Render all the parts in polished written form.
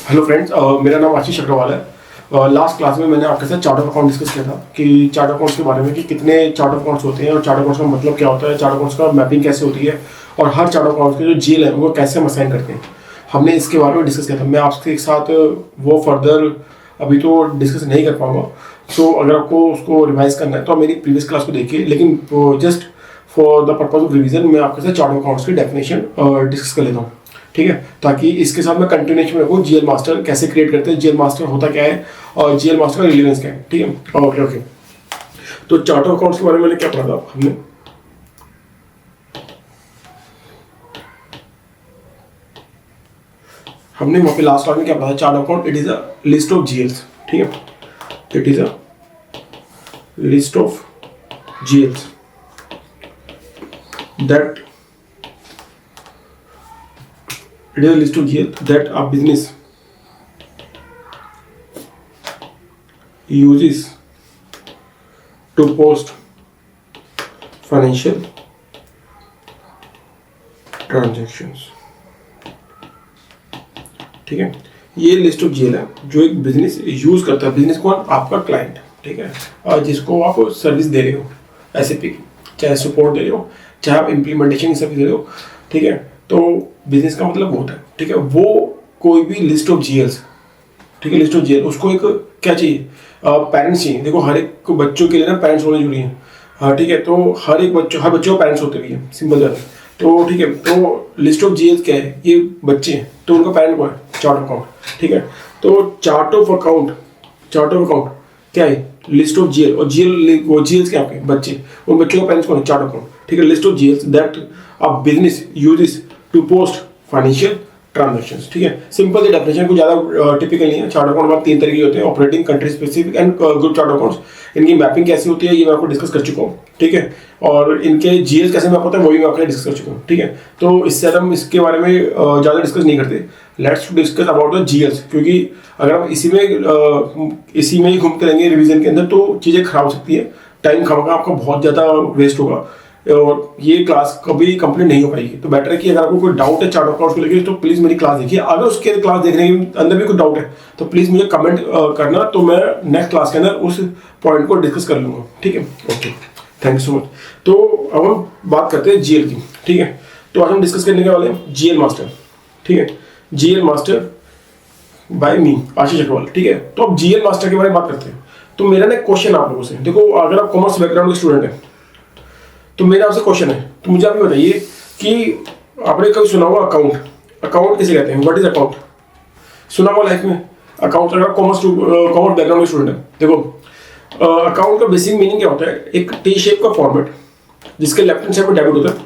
Hello friends, मेरा नाम आशीष अग्रवाल है। लास्ट क्लास में मैंने आपके साथ चार्ट ऑफ अकाउंट डिस्कस किया था कि चार्ट ऑफ अकाउंट्स के बारे में कि कितने चार्ट ऑफ अकाउंट्स होते हैं और चार्ट ऑफ अकाउंट्स का मतलब क्या होता है, चार्ट ऑफ अकाउंट्स का मैपिंग कैसे होती है और हर चार्ट ऑफ अकाउंट्स के जो जीएल है उनको कैसे हम असाइन करते हैं। हमने इसके बारे में डिस्कस किया था। मैं आपके साथ वो फर्दर अभी तो डिस्कस नहीं कर पाऊंगा। सो अगर आपको उसको रिवाइज करना है तो आप मेरी प्रीवियस क्लास को देखिए, लेकिन just for the purpose of revision मैं आपके साथ चार्ट ऑफ अकाउंट्स की डेफिनेशन डिस्कस कर लेता हूँ, ठीक है, ताकि इसके साथ मैं कंटिन्यूएशन में रखूँ। जीएल मास्टर कैसे क्रिएट करते हैं, जीएल मास्टर होता क्या है और जीएल मास्टर का रिलेवेंस क्या है, ठीक है। ओके। तो चार्ट ऑफ अकाउंट्स के बारे में मैंने क्या पढ़ा था हमने वहाँ पे लास्ट क्लास में क्या पढ़ा था। Chart of account it is a list of GLs, ठीक है, it is a list of GLs that it is a list of GL that a business uses to post financial transactions, ठीक है। ये list of GL है जो एक business use करता है। बिजनेस कौन? आपका क्लाइंट, ठीक है, और जिसको आप सर्विस दे रहे हो, एसएपी की, चाहे सपोर्ट दे रहे हो, चाहे आप इम्प्लीमेंटेशन की सर्विस दे रहे हो, ठीक है। तो बिजनेस का मतलब वो होता है, ठीक है। वो कोई भी लिस्ट ऑफ जीएल्स, ठीक है, लिस्ट ऑफ जीएल, उसको एक क्या चाहिए? पेरेंट्स चाहिए। देखो हर एक बच्चों के लिए ना पेरेंट्स होने जरूरी है, हाँ, ठीक है। तो हर बच्चों को पेरेंट्स होते भी हैं, सिंपल बात है। तो ठीक है, तो लिस्ट ऑफ जीएल्स क्या है? ये बच्चे हैं, तो उनका पेरेंट कौन है? चार्ट ऑफ अकाउंट, ठीक है। तो चार्ट ऑफ अकाउंट क्या है? List of GL. और जीएल, वो जीएल्स क्या आपके बच्चे, उन बच्चों का पेरेंट्स कौन है? चार्ट ऑफ अकाउंट, ठीक है। List of GLs that a business uses to post financial transactions, ठीक है। सिंपल सी डेफिनेशन, कुछ ज़्यादा टिपिकल नहीं है। चार्ट अकाउंट में 3 तरह के होते हैं: operating, country specific and group chart accounts. इनकी मैपिंग कैसी होती है ये मैं आपको डिस्कस कर चुका हूँ, ठीक है। और इनके जीएल कैसे मैप होता है वो भी मैं आपको डिस्कस कर चुका हूँ, ठीक है। तो इससे हम इसके बारे में ज़्यादा डिस्कस नहीं करते। लेट्स डिस्कस अबाउट द जीएल्स, क्योंकि अगर आप इसी में ही घूमते रहेंगे रिवीजन के अंदर तो चीज़ें खराब हो सकती है, टाइम खाएगा, आपका बहुत ज़्यादा वेस्ट होगा और ये क्लास कभी कंप्लीट नहीं हो पाएगी। तो बेटर है कि अगर आपको कोई डाउट है चार्ट ऑफ अकाउंट्स को लेकर तो प्लीज़ मेरी क्लास देखिए। अगर उसके क्लास देखने के अंदर भी कोई डाउट है तो प्लीज़ मुझे कमेंट करना, तो मैं नेक्स्ट क्लास के अंदर उस पॉइंट को डिस्कस कर लूँगा, ठीक है। Okay, thank you so much. तो अब हम बात करते हैं जीएल की, ठीक है। तो आज हम डिस्कस करने के वाले हैं जीएल मास्टर, ठीक है। जीएल मास्टर बाय मी, आशीष अग्रवाल, ठीक है। तो अब जीएल मास्टर के बारे में बात करते हैं। तो मेरा ना क्वेश्चन आप लोगों से, देखो अगर आप कॉमर्स बैकग्राउंड के स्टूडेंट हैं तो मेरा आपसे क्वेश्चन है, तो मुझे आप ये बताइए कि आपने कभी सुना होगा अकाउंट किसे कहते हैं? What is account? सुना होगा लाइफ में अकाउंट? अगर कॉमर्स बैकग्राउंड के स्टूडेंट है, देखो अकाउंट का बेसिक मीनिंग क्या होता है? एक टी शेप का फॉर्मेट जिसके लेफ्ट हैंड साइड में डेबिट होता है,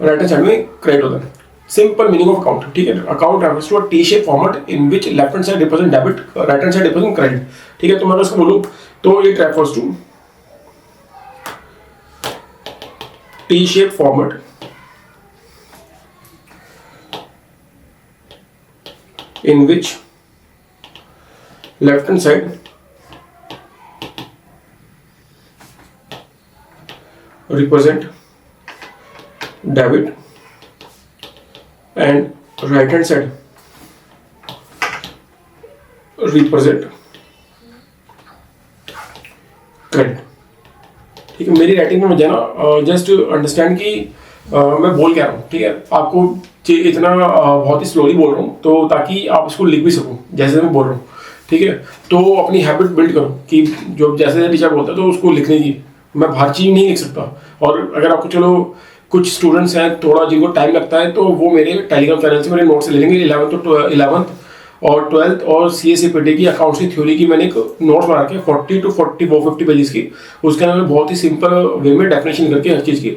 राइट हैंड साइड में क्रेडिट होता है। सिंपल मीनिंग ऑफ अकाउंट, ठीक है। Account refers to a T shape format in which left hand side represent debit, right hand side represent credit, ठीक है। तो मैं अगर इसको बोलूँ तो it refers to T-shaped format in which left hand side represent debit and right hand side represent credit, ठीक है। मेरी राइटिंग में मुझे ना जस्ट अंडरस्टैंड कि मैं बोल क्या रहा हूँ, ठीक है। आपको इतना बहुत ही स्लोली बोल रहा हूँ तो ताकि आप इसको लिख भी सको जैसे मैं बोल रहा हूँ, ठीक है। तो अपनी हैबिट बिल्ड करो कि जो जैसे टीचर बोलता है तो उसको लिखने की। मैं हर चीज़ नहीं लिख सकता। और अगर आपको चलो कुछ स्टूडेंट्स हैं थोड़ा जिनको टाइम लगता है तो वो मेरे टेलीग्राम चैनल से मेरे नोट्स ले लेंगे। 11th और 12th और CSCPT की अकाउंट्स की थ्योरी की मैंने एक नोट्स बना के 40 to 50 पेजेस की, उसके अंदर मैं बहुत ही सिंपल वे में डेफिनेशन करके हर चीज़ की।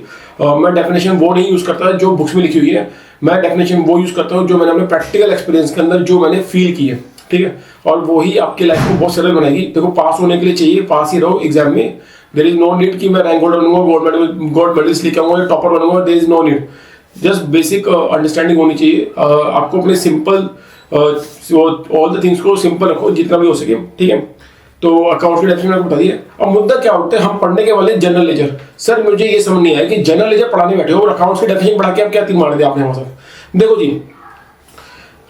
मैं डेफिनेशन वो नहीं यूज़ करता जो बुक्स में लिखी हुई है, मैं डेफिनेशन वो यूज़ करता हूँ जो मैंने अपने प्रैक्टिकल एक्सपीरियंस के अंदर जो मैंने फील की है, ठीक है। और वही आपकी लाइफ को बहुत सरल बनाएगी। देखो पास होने के लिए चाहिए, पास ही रहो एग्जाम में। देयर इज नो नीड कि मैं रैंक होल्डर बनूंगा, गोल्ड मेडलिस्ट लेके आऊंगा, टॉपर बनूंगा। There is no need, just basic understanding होनी चाहिए। आपको अपने सिंपल ऑल द थिंग्स को सिंपल रखो जितना भी हो सके, ठीक है। तो अकाउंट की डेफिनेशन आपको बता दिए। अब मुद्दा क्या होता है, हम पढ़ने के वाले जनरल लेजर। सर मुझे ये समझ नहीं आया कि जनरल लेजर पढ़ाने बैठे हो और अकाउंट्स की डेफिनेशन पढ़ा के आप क्या तीन मार दिया आपने वहां से। देखो जी,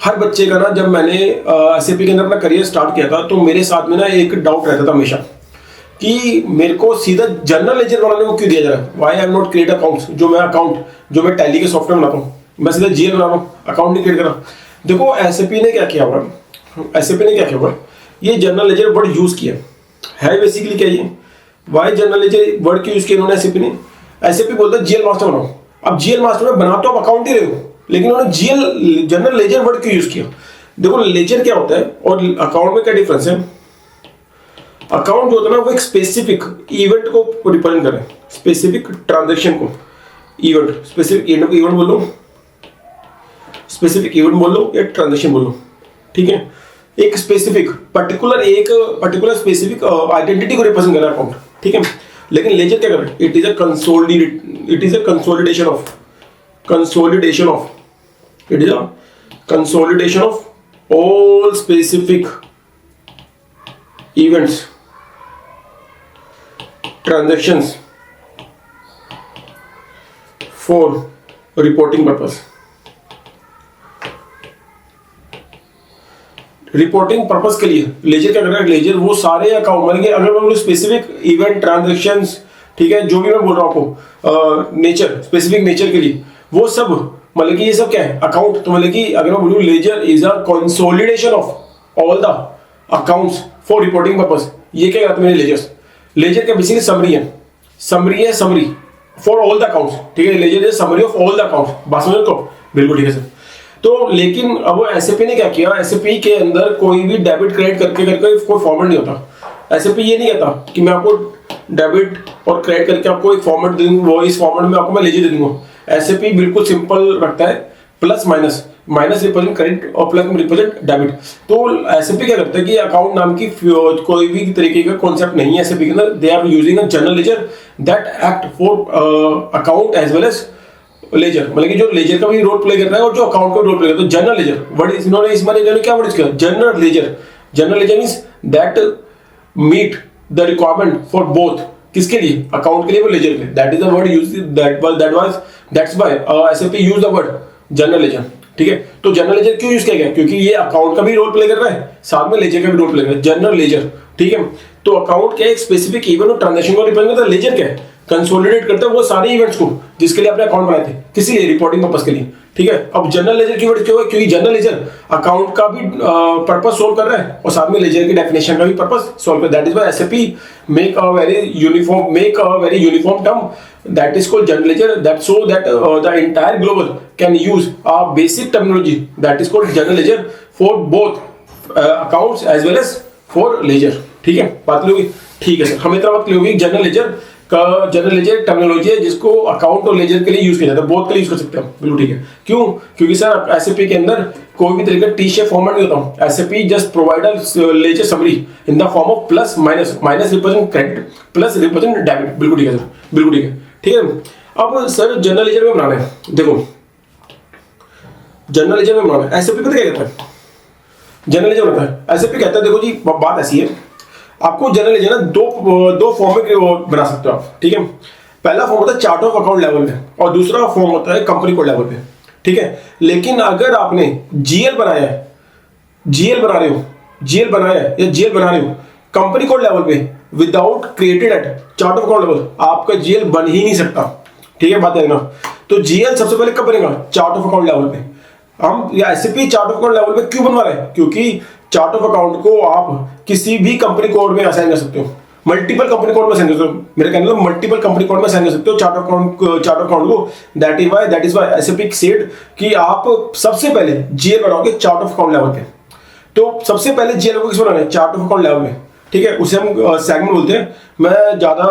हर बच्चे का ना, जब मैंने एसएपी के अंदर अपना करियर स्टार्ट किया था तो मेरे साथ में ना एक डाउट रहता था हमेशा कि मेरे को सीधा जनरल लेजर बनाने को क्यों दिया जा रहा है। Why I am not create accounts, जो मैं टैली के सॉफ्टवेयर बनाता हूँ, मैं सीधा जीएल बना रहा हूँ, अकाउंट नहीं क्रिएट कर रहा। देखो एसएपी ने क्या किया हुआ, ये जनरल लेजर वर्ड यूज किया है बेसिकली क्या ये, वाई जनरल लेजर वर्ड क्यों यूज किया इन्होंने एसएपी ने। एसएपी बोलता है जीएल मास्टर बनाओ। अब जीएल मास्टर में बना तो आप अकाउंट ही रहे हो, लेकिन उन्होंने जीएल जनरल लेजर वर्ड क्यों यूज किया। देखो लेजर क्या होता है और अकाउंट में क्या डिफरेंस है। अकाउंट जो होता है ना वो एक स्पेसिफिक इवेंट को रिप्रेजेंट करे, स्पेसिफिक ट्रांजैक्शन को, स्पेसिफिक इवेंट बोल लो या ट्रांजैक्शन बोल लो, ठीक है। एक स्पेसिफिक पर्टिकुलर स्पेसिफिक आइडेंटिटी को रिप्रेजेंट कर रहा है अकाउंट, ठीक है। लेकिन लेजर क्या कर रहा है, it is a consolidation of all specific events, transactions for reporting purpose. Reporting purpose के लिए लेजर क्या कर रहा है, लेजर वो सारे अकाउंट मतलब अगर मैं बोलूं स्पेसिफिक इवेंट ट्रांजैक्शंस, ठीक है, जो भी मैं बोल रहा हूं आपको नेचर, स्पेसिफिक नेचर के लिए वो सब मतलब कि ये सब क्या है अकाउंट। तो मतलब कि अगर मैं बोलूं ledger is a consolidation of all the accounts for reporting purpose, ये क्या कहते हैं लेजर का basically summary for all the accounts, ठीक है। Ledger is summary of all the accounts, बात समझ को बिल्कुल ठीक है सर। तो लेकिन अब एसएपी ने क्या किया, एसएपी के अंदर कोई भी डेबिट क्रेडिट करके कोई फॉर्मेट नहीं होता। एसएपी ये नहीं कहता कि मैं आपको डेबिट और क्रेडिट करके आपको एक फॉर्मेट दे दूंगा, वो इस फॉर्मेट में आपको मैं लेजर दे दूंगा। एसएपी बिल्कुल सिंपल रखता है, प्लस माइनस रिप्रेजेंट क्रेडिट और प्लस रिप्रेजेंट डेबिट। तो एसएपी क्या करता है कि अकाउंट नाम की कोई भी तरीके का कॉन्सेप्ट नहीं है एसएपी के अंदर। They are using a general ledger that act for account as well as ledger, मतलब कि जो लेजर का भी रोल प्ले कर रहा है और जो अकाउंट का भी रोल प्ले कर रहा है। तो जनरल लेजर व्हाट इज, इन्होंने इस बारे क्या वर्ड किया, general ledger means that meet the requirement for both, किसके लिए, अकाउंट के लिए और लेजर के लिए। That is the word used, that's why SAP used the word general ledger, ठीक है। तो जनरल लेजर क्यों यूज किया गया, क्योंकि ये अकाउंट का भी रोल प्ले कर रहा है, साथ में लेजर का भी रोल प्ले कर रहा है, जनरल लेजर, ठीक है। तो अकाउंट क्या है, एक स्पेसिफिक इवेंट और ट्रांजैक्शन को रिप्रेजेंट करता है। लेजर क्या है, कंसोलिडेट करता है वो सारे इवेंट्स को जिसके लिए आपने अकाउंट बनाए थे, किसी लिए, रिपोर्टिंग पर्पस के लिए, ठीक है। अब जनरल लेजर की वर्ड क्यों है, क्योंकि जनरल लेजर अकाउंट का भी पर्पस सोल्व कर रहा है और साथ में लेजर की डेफिनेशन का भी पर्पस सोल्व कर रहा है। That is why SAP make a very uniform term that is called general ledger, that so that the entire global can use a basic terminology that is called general ledger for both accounts as well as for ledger, ठीक है। बात लोगी ठीक है sir, हमें इतना बात होगी। जनरल लेजर टर्मिनोलॉजी है जिसको अकाउंट और लेजर के लिए यूज किया जाता है, बोथ के लिए यूज कर सकते हैं, बिल्कुल ठीक है। क्यों, क्योंकि सर एसएपी के अंदर कोई भी तरीके का टी शेप फॉर्मेट नहीं होता। SAP just provide ledger summary in the form of plus minus represent credit, plus represent debit, बिल्कुल ठीक है सर, बिल्कुल ठीक है, ठीक है। अब सर जनरल लेजर में बनाना है, देखो जनरल लेजर में बनाना है, एसएपी पता क्या कहता है, जनरल लेजर होता है एसएपी कहता है, देखो जी बात ऐसी है, आपको जनरल लेजर ना दो फॉर्म में बना सकते हो आप, ठीक है। पहला फॉर्म होता है चार्ट ऑफ अकाउंट लेवल पे और दूसरा फॉर्म होता है कंपनी कोड लेवल पे, ठीक है। लेकिन अगर आपने जीएल बना रहे हो कंपनी कोड लेवल पे without created at chart of account level, आपका जीएल बन ही नहीं सकता, ठीक है, बात है ना। तो जीएल सबसे पहले कब बनेगा, चार्ट ऑफ अकाउंट लेवल पे। हम SAP chart of account level पे क्यों बनवा रहे हैं, क्योंकि चार्ट ऑफ अकाउंट को आप किसी भी कंपनी कोड में असाइन कर सकते हो, मल्टीपल कंपनी कोड में असाइन कर सकते हो, मेरे कहने में मल्टीपल कंपनी कोड में असाइन कर सकते हो चार्ट ऑफ अकाउंट को। That is why SAP said कि आप सबसे पहले जीएल बनाओगे चार्ट ऑफ अकाउंट लेवल पे। तो सबसे पहले जीएल को किस बनाना है, चार्ट ऑफ अकाउंट लेवल में, ठीक है। उसे हम सेगमेंट बोलते हैं। मैं ज्यादा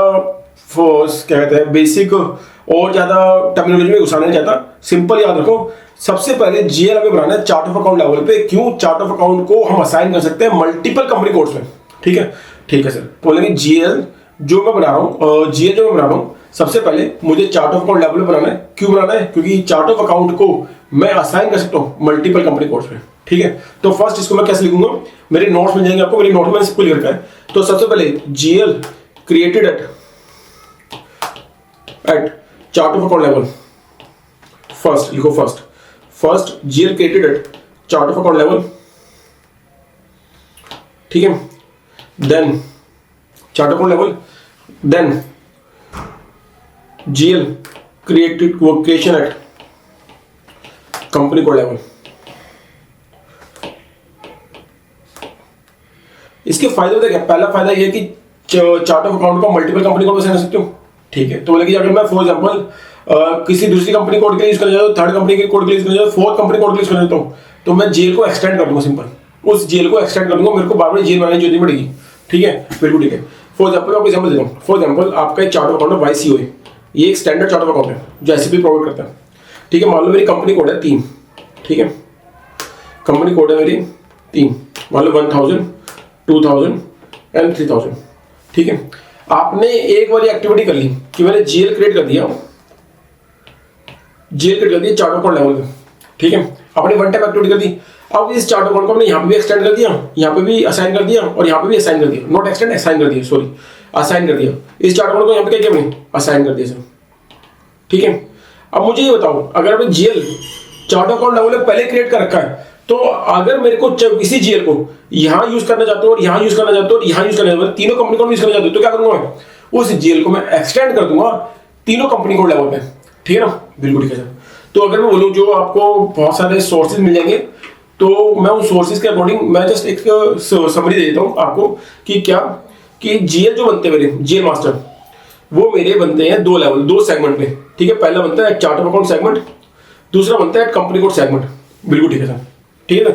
क्या कहते हैं बेसिक और ज्यादा टर्मिनोलॉजी में घुसाना नहीं चाहता, सिंपल याद रखो, सबसे पहले जीएल हमें बनाना है चार्ट ऑफ अकाउंट लेवल पे। क्यों, चार्ट ऑफ अकाउंट को हम असाइन कर सकते हैं मल्टीपल कंपनी कोड्स में, ठीक है, ठीक है सर। तो बोलेंगे जीएल जो मैं बना रहा हूँ सबसे पहले मुझे चार्ट ऑफ अकाउंट लेवल पे बनाना है। क्यों बनाना है, क्योंकि चार्ट ऑफ अकाउंट को मैं असाइन कर सकता हूँ मल्टीपल कंपनी कोड्स में, ठीक है। तो फर्स्ट इसको मैं कैसे लिखूंगा, मेरे नोट्स मिल जाएंगे आपको, मेरे नोट में सबको लिख रखा है। तो सबसे पहले GL created at chart of account level, first लिखो, first GL created at chart of account level, ठीक है, then chart of account level, then GL creation at, company code level. इसके फायदे होते क्या? पहला फायदा ये है कि चार्ट ऑफ अकाउंट को मल्टीपल कंपनी कोड में सेंड कर सकते हो, ठीक है। तो बोले कि अगर मैं फॉर एग्जांपल किसी दूसरी कंपनी कोड के लिए यूज करना चाहता हूँ, थर्ड कंपनी के कोड के लिए यूज करना चाहता हूँ, फोर्थ कंपनी कोड के लिए यूज करना चाहता हूँ, तो मैं जेल को एक्सटेंड कर दूंगा, सिंपल उस जेल को एक्सटेंड कर दूंगा, मेरे को बार बार जेल बनाने की जरूरत पड़ेगी, ठीक है, बिल्कुल ठीक है। फॉर एग्जाम्पल आपको एग्जाम्पल देता हूँ, फॉर एग्जाम्पल आपका एक चार्ट ऑफ अकाउंट है YCO है, ये एक स्टैंडर्ड चार्ट ऑफ अकाउंट है जो SAP प्रोवाइड करता है, ठीक है। मान लो मेरी कंपनी कोड है 3, ठीक है, कंपनी कोड है मेरी 3, मान लो 1000, 2000 एंड 3000, ठीक है। आपने एक बार एक्टिविटी कर ली कि मैंने जीएल क्रिएट कर दिया, चार्ट अकाउंट लेवल पे, ठीक है, आपने वन टाइम एक्टिविटी कर दी। अब इस चार्ट अकाउंट को हमने यहाँ पे भी एक्सटेंड कर दिया, यहाँ पे भी असाइन कर दिया और यहाँ पे भी असाइन कर दिया, नॉट एक्सटेंड, असाइन कर दिया, सॉरी, असाइन कर दिया। इस चार्ट अकाउंट को यहाँ पे क्या किया हमने? असाइन कर दिया सर, ठीक है। अब मुझे ये बताओ, अगर आपने जीएल चार्ट अकाउंट लेवल पे पहले क्रिएट कर रखा है, तो अगर मेरे को इसी जीएल को यहाँ यूज करना चाहते हो और यहाँ यूज करना चाहते हो और यहाँ यूज करना चाहते हो, तीनों कंपनी कोड यूज करना चाहते हो, तो क्या करूंगा मैं? उस जीएल को मैं एक्सटेंड कर दूंगा तीनों कंपनी कोड लेवल पे, ठीक है ना, बिल्कुल ठीक है सर। तो अगर मैं बोलूँ जो आपको बहुत सारे सोर्सेज मिल जाएंगे, तो मैं उन सोर्सेज के अकॉर्डिंग मैं जस्ट एक समरी दे देता हूँ आपको कि क्या कि जीएल जो बनते हैं मेरे जीएल मास्टर, वो मेरे बनते हैं 2 लेवल 2 सेगमेंट पे, ठीक है। पहला बनता है चार्ट ऑफ अकाउंट सेगमेंट, दूसरा बनता है कंपनी कोड सेगमेंट, बिल्कुल ठीक है सर, ठीक है ना।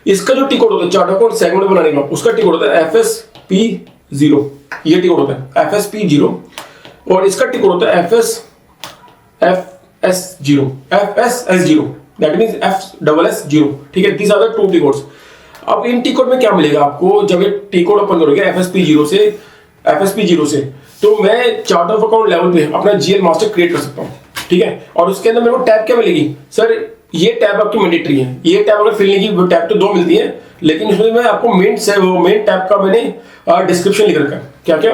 इसका जो टी कोड होता है चार्ट ऑफ अकाउंट सेगमेंट बनाने का, उसका टी कोड होता है FSP0, ये टी कोड होता है FSP0, और इसका टी कोड होता है FSS0, दैट मींस FSS0, ठीक है। These are the 2 T codes. अब इन टी कोड में क्या मिलेगा आपको जब ये टी कोड ओपन करोगे FSP0 से, तो मैं चार्ट ऑफ अकाउंट लेवल पे अपना जीएल मास्टर क्रिएट कर सकता हूँ, ठीक है। और उसके अंदर मेरे को टैब क्या मिलेगी सर? ये टैब आपकी मैंडेटरी है, ये टैब अगर फिल नहीं की, टैब तो 2 मिलती है, लेकिन इसमें मैं आपको मेन टैब का मैंने डिस्क्रिप्शन लिख रखा है, क्या क्या,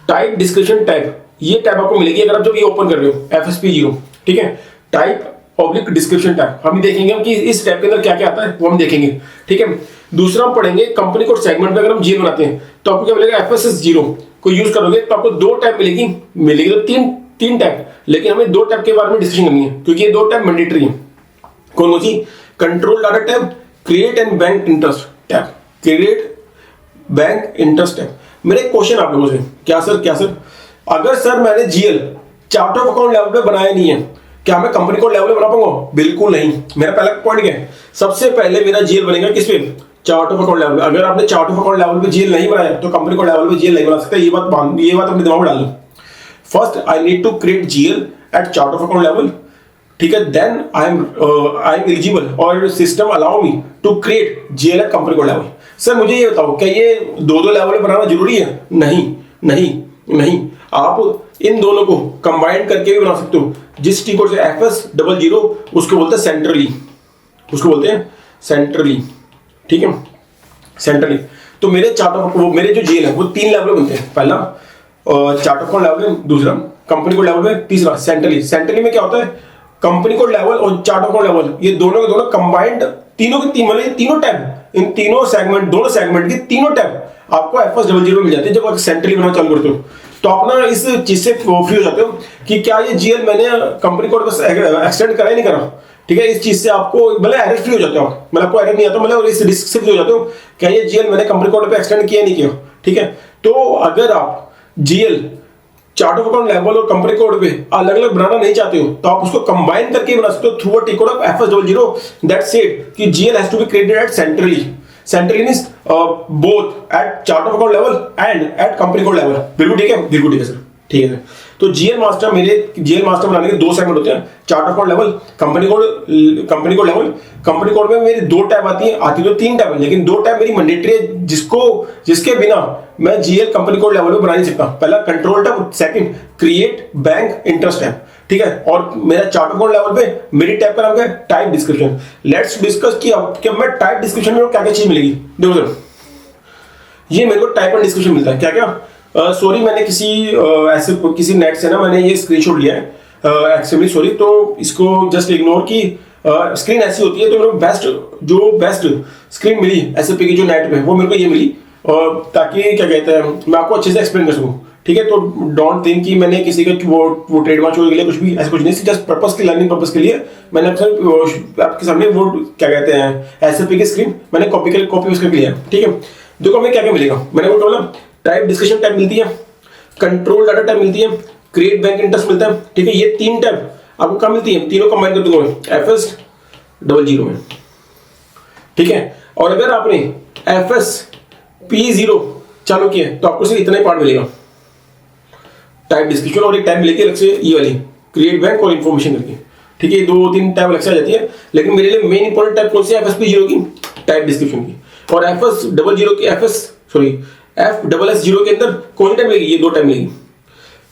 टाइप डिस्क्रिप्शन टैब, ये टैब आपको मिलेगी अगर आप जब ये ओपन कर रहे हो FSP0, ठीक है। टाइप ऑब्लिक डिस्क्रिप्शन टैब हम देखेंगे कि इस टैब के अंदर क्या क्या आता है, वो हम देखेंगे, ठीक है। दूसरा हम पढ़ेंगे कंपनी कोड सेगमेंट में अगर हम जीएल बनाते हैं तो आपको क्या मिलेगा? FSS0 को यूज करोगे तो आपको 2 टैब मिलेगी तो तीन टैब, लेकिन हमें 2 टैब के बारे में डिस्कशन करनी है क्योंकि ये 2 टैब मैंडेटरी है। कौन सी? Control data tab, create and bank interest tab, create bank interest tab. मेरे एक क्वेश्चन आप लोगों से, क्या सर अगर सर मैंने GL chart of account level पे बनाया नहीं है, क्या मैं कंपनी कोड लेवल पे बना पाऊंगा? बिल्कुल नहीं। मेरा पहला पॉइंट क्या है? सबसे पहले मेरा जीएल बनेगा किस पे? चार्ट ऑफ अकाउंट लेवल पे। अगर आपने चार्ट ऑफ अकाउंट लेवल पे जीएल नहीं बनाया तो कंपनी कोड लेवल पे जीएल नहीं बना सकता। ये बात अपने दिमाग में डाल लो। First I need to create GL at chart of account level, ठीक है। देन आई एम एलिजिबल और system allow me to create GL at company code level. Sir मुझे ये बताओ, क्या ये 2 लेवल बनाना जरूरी है? नहीं, आप इन दोनों को कंबाइन करके भी बना सकते हो। जिस टी कोड से FS00 उसको बोलते हैं सेंट्रली, ठीक है, सेंट्रली। तो मेरे मेरे जो जीएल है वो 3 लेवल बनते हैं। पहला चार्ट ऑफ अकाउंट लेवल में, दूसरा कंपनी कोड लेवल में, तीसरा सेंट्रली में क्या होता है? कंपनी कोड लेवल और चार्ट ऑफ अकाउंट लेवल, ये दोनों के दोनों कंबाइंड, तीनों टैब, इन तीनों सेगमेंट, दोनों सेगमेंट के तीनों टैब आपको FS00 मिल जाते हैं जब आप सेंट्रली बनाना चालू करते हो। तो आप ना इस चीज से फ्री हो जाते हो कि क्या ये जीएल मैंने कंपनी कोड बस एक्सटेंड करा ही नहीं करा, ठीक है। इस चीज से आपको मतलब एरर फ्री हो जाते हो, मतलब आपको एरर नहीं आता, मतलब इस रिस्क से फ्री हो जाते हो क्या ये जीएल मैंने कंपनी कोड पे एक्सटेंड किया नहीं किया, ठीक है। तो अगर आप GL chart of account level और कंपनी कोड पे अलग अलग बनाना नहीं चाहते हो तो आप उसको कंबाइन करके बना सकते हो through a T code of FS00 that said कि GL has to be created at centrally means both at chart of account level and at company code level. बिल्कुल ठीक है सर, ठीक है सर। तो जीएल मास्टर बनाने के 2 segment होते हैं, chart of account level, company code level. Company code में मेरी 2 टैब आती तो 3 टैब है, लेकिन 2 टैब मेरी मैंडेटरी है जिसके बिना मैं जीएल कंपनी कोड लेवल पे बना नहीं सकता। पहला control tab, second create bank interest tab, ठीक है। और मेरा चार्ट ऑफ अकाउंट लेवल पे मेरी टैब का नाम क्या है? Type description. लेट्स डिस्कस कि मैं टाइप डिस्क्रिप्शन में क्या क्या चीज मिलेगी। देखो सर, ये मेरे को टाइप एंड डिस्क्रिप्शन मिलता है, क्या क्या। सॉरी मैंने किसी नेट से ना मैंने ये स्क्रीनशॉट लिया है, एक्चुअली सॉरी, तो इसको जस्ट इग्नोर की स्क्रीन ऐसी होती है, तो मेरे को बेस्ट स्क्रीन मिली एसएपी की जो नेट पे, वो मेरे को ये मिली, और ताकि क्या कहते हैं मैं आपको अच्छे से एक्सप्लेन कर सकूँ, ठीक है। तो डोंट थिंक कि मैंने किसी का वो ट्रेडमार्क चोरी के लिए कुछ भी, ऐसा कुछ नहीं, जस्ट पर्पस की लर्निंग पर्पस के लिए मैंने आपके सामने वो क्या कहते हैं एसएपी की स्क्रीन मैंने कॉपी उसके लिया, ठीक है। देखो हमें क्या क्या मिलेगा, मैंने वो बोला टाइप डिस्कशन टैब मिलती है, कंट्रोल डाटा टैब मिलती है, क्रिएट बैंक इंटरेस्ट मिलता है, ठीक है। ये 3 टैब आपको कहाँ मिलती है, तीनों कंबाइन कर दूंगा मैं FS00 में, ठीक है। और अगर आपने FSP0 चालू किया तो आपको सिर्फ इतना ही पार्ट मिलेगा, टाइप डिस्क्रिप्शन, और एक टैब मिलेगी अलग से ये वाली क्रिएट बैंक और इन्फॉर्मेशन करके, ठीक है। 2-3 टैब अलग से आ जाती है, लेकिन मेरे लिए मेन इंपॉर्टेंट टैब कौन सी है, FSP0 की टाइप डिस्क्रिप्शन की, और FS00 की FSS0 के अंदर कौन सी टैब मिलेगी, ये 2 टैब मिलेगी,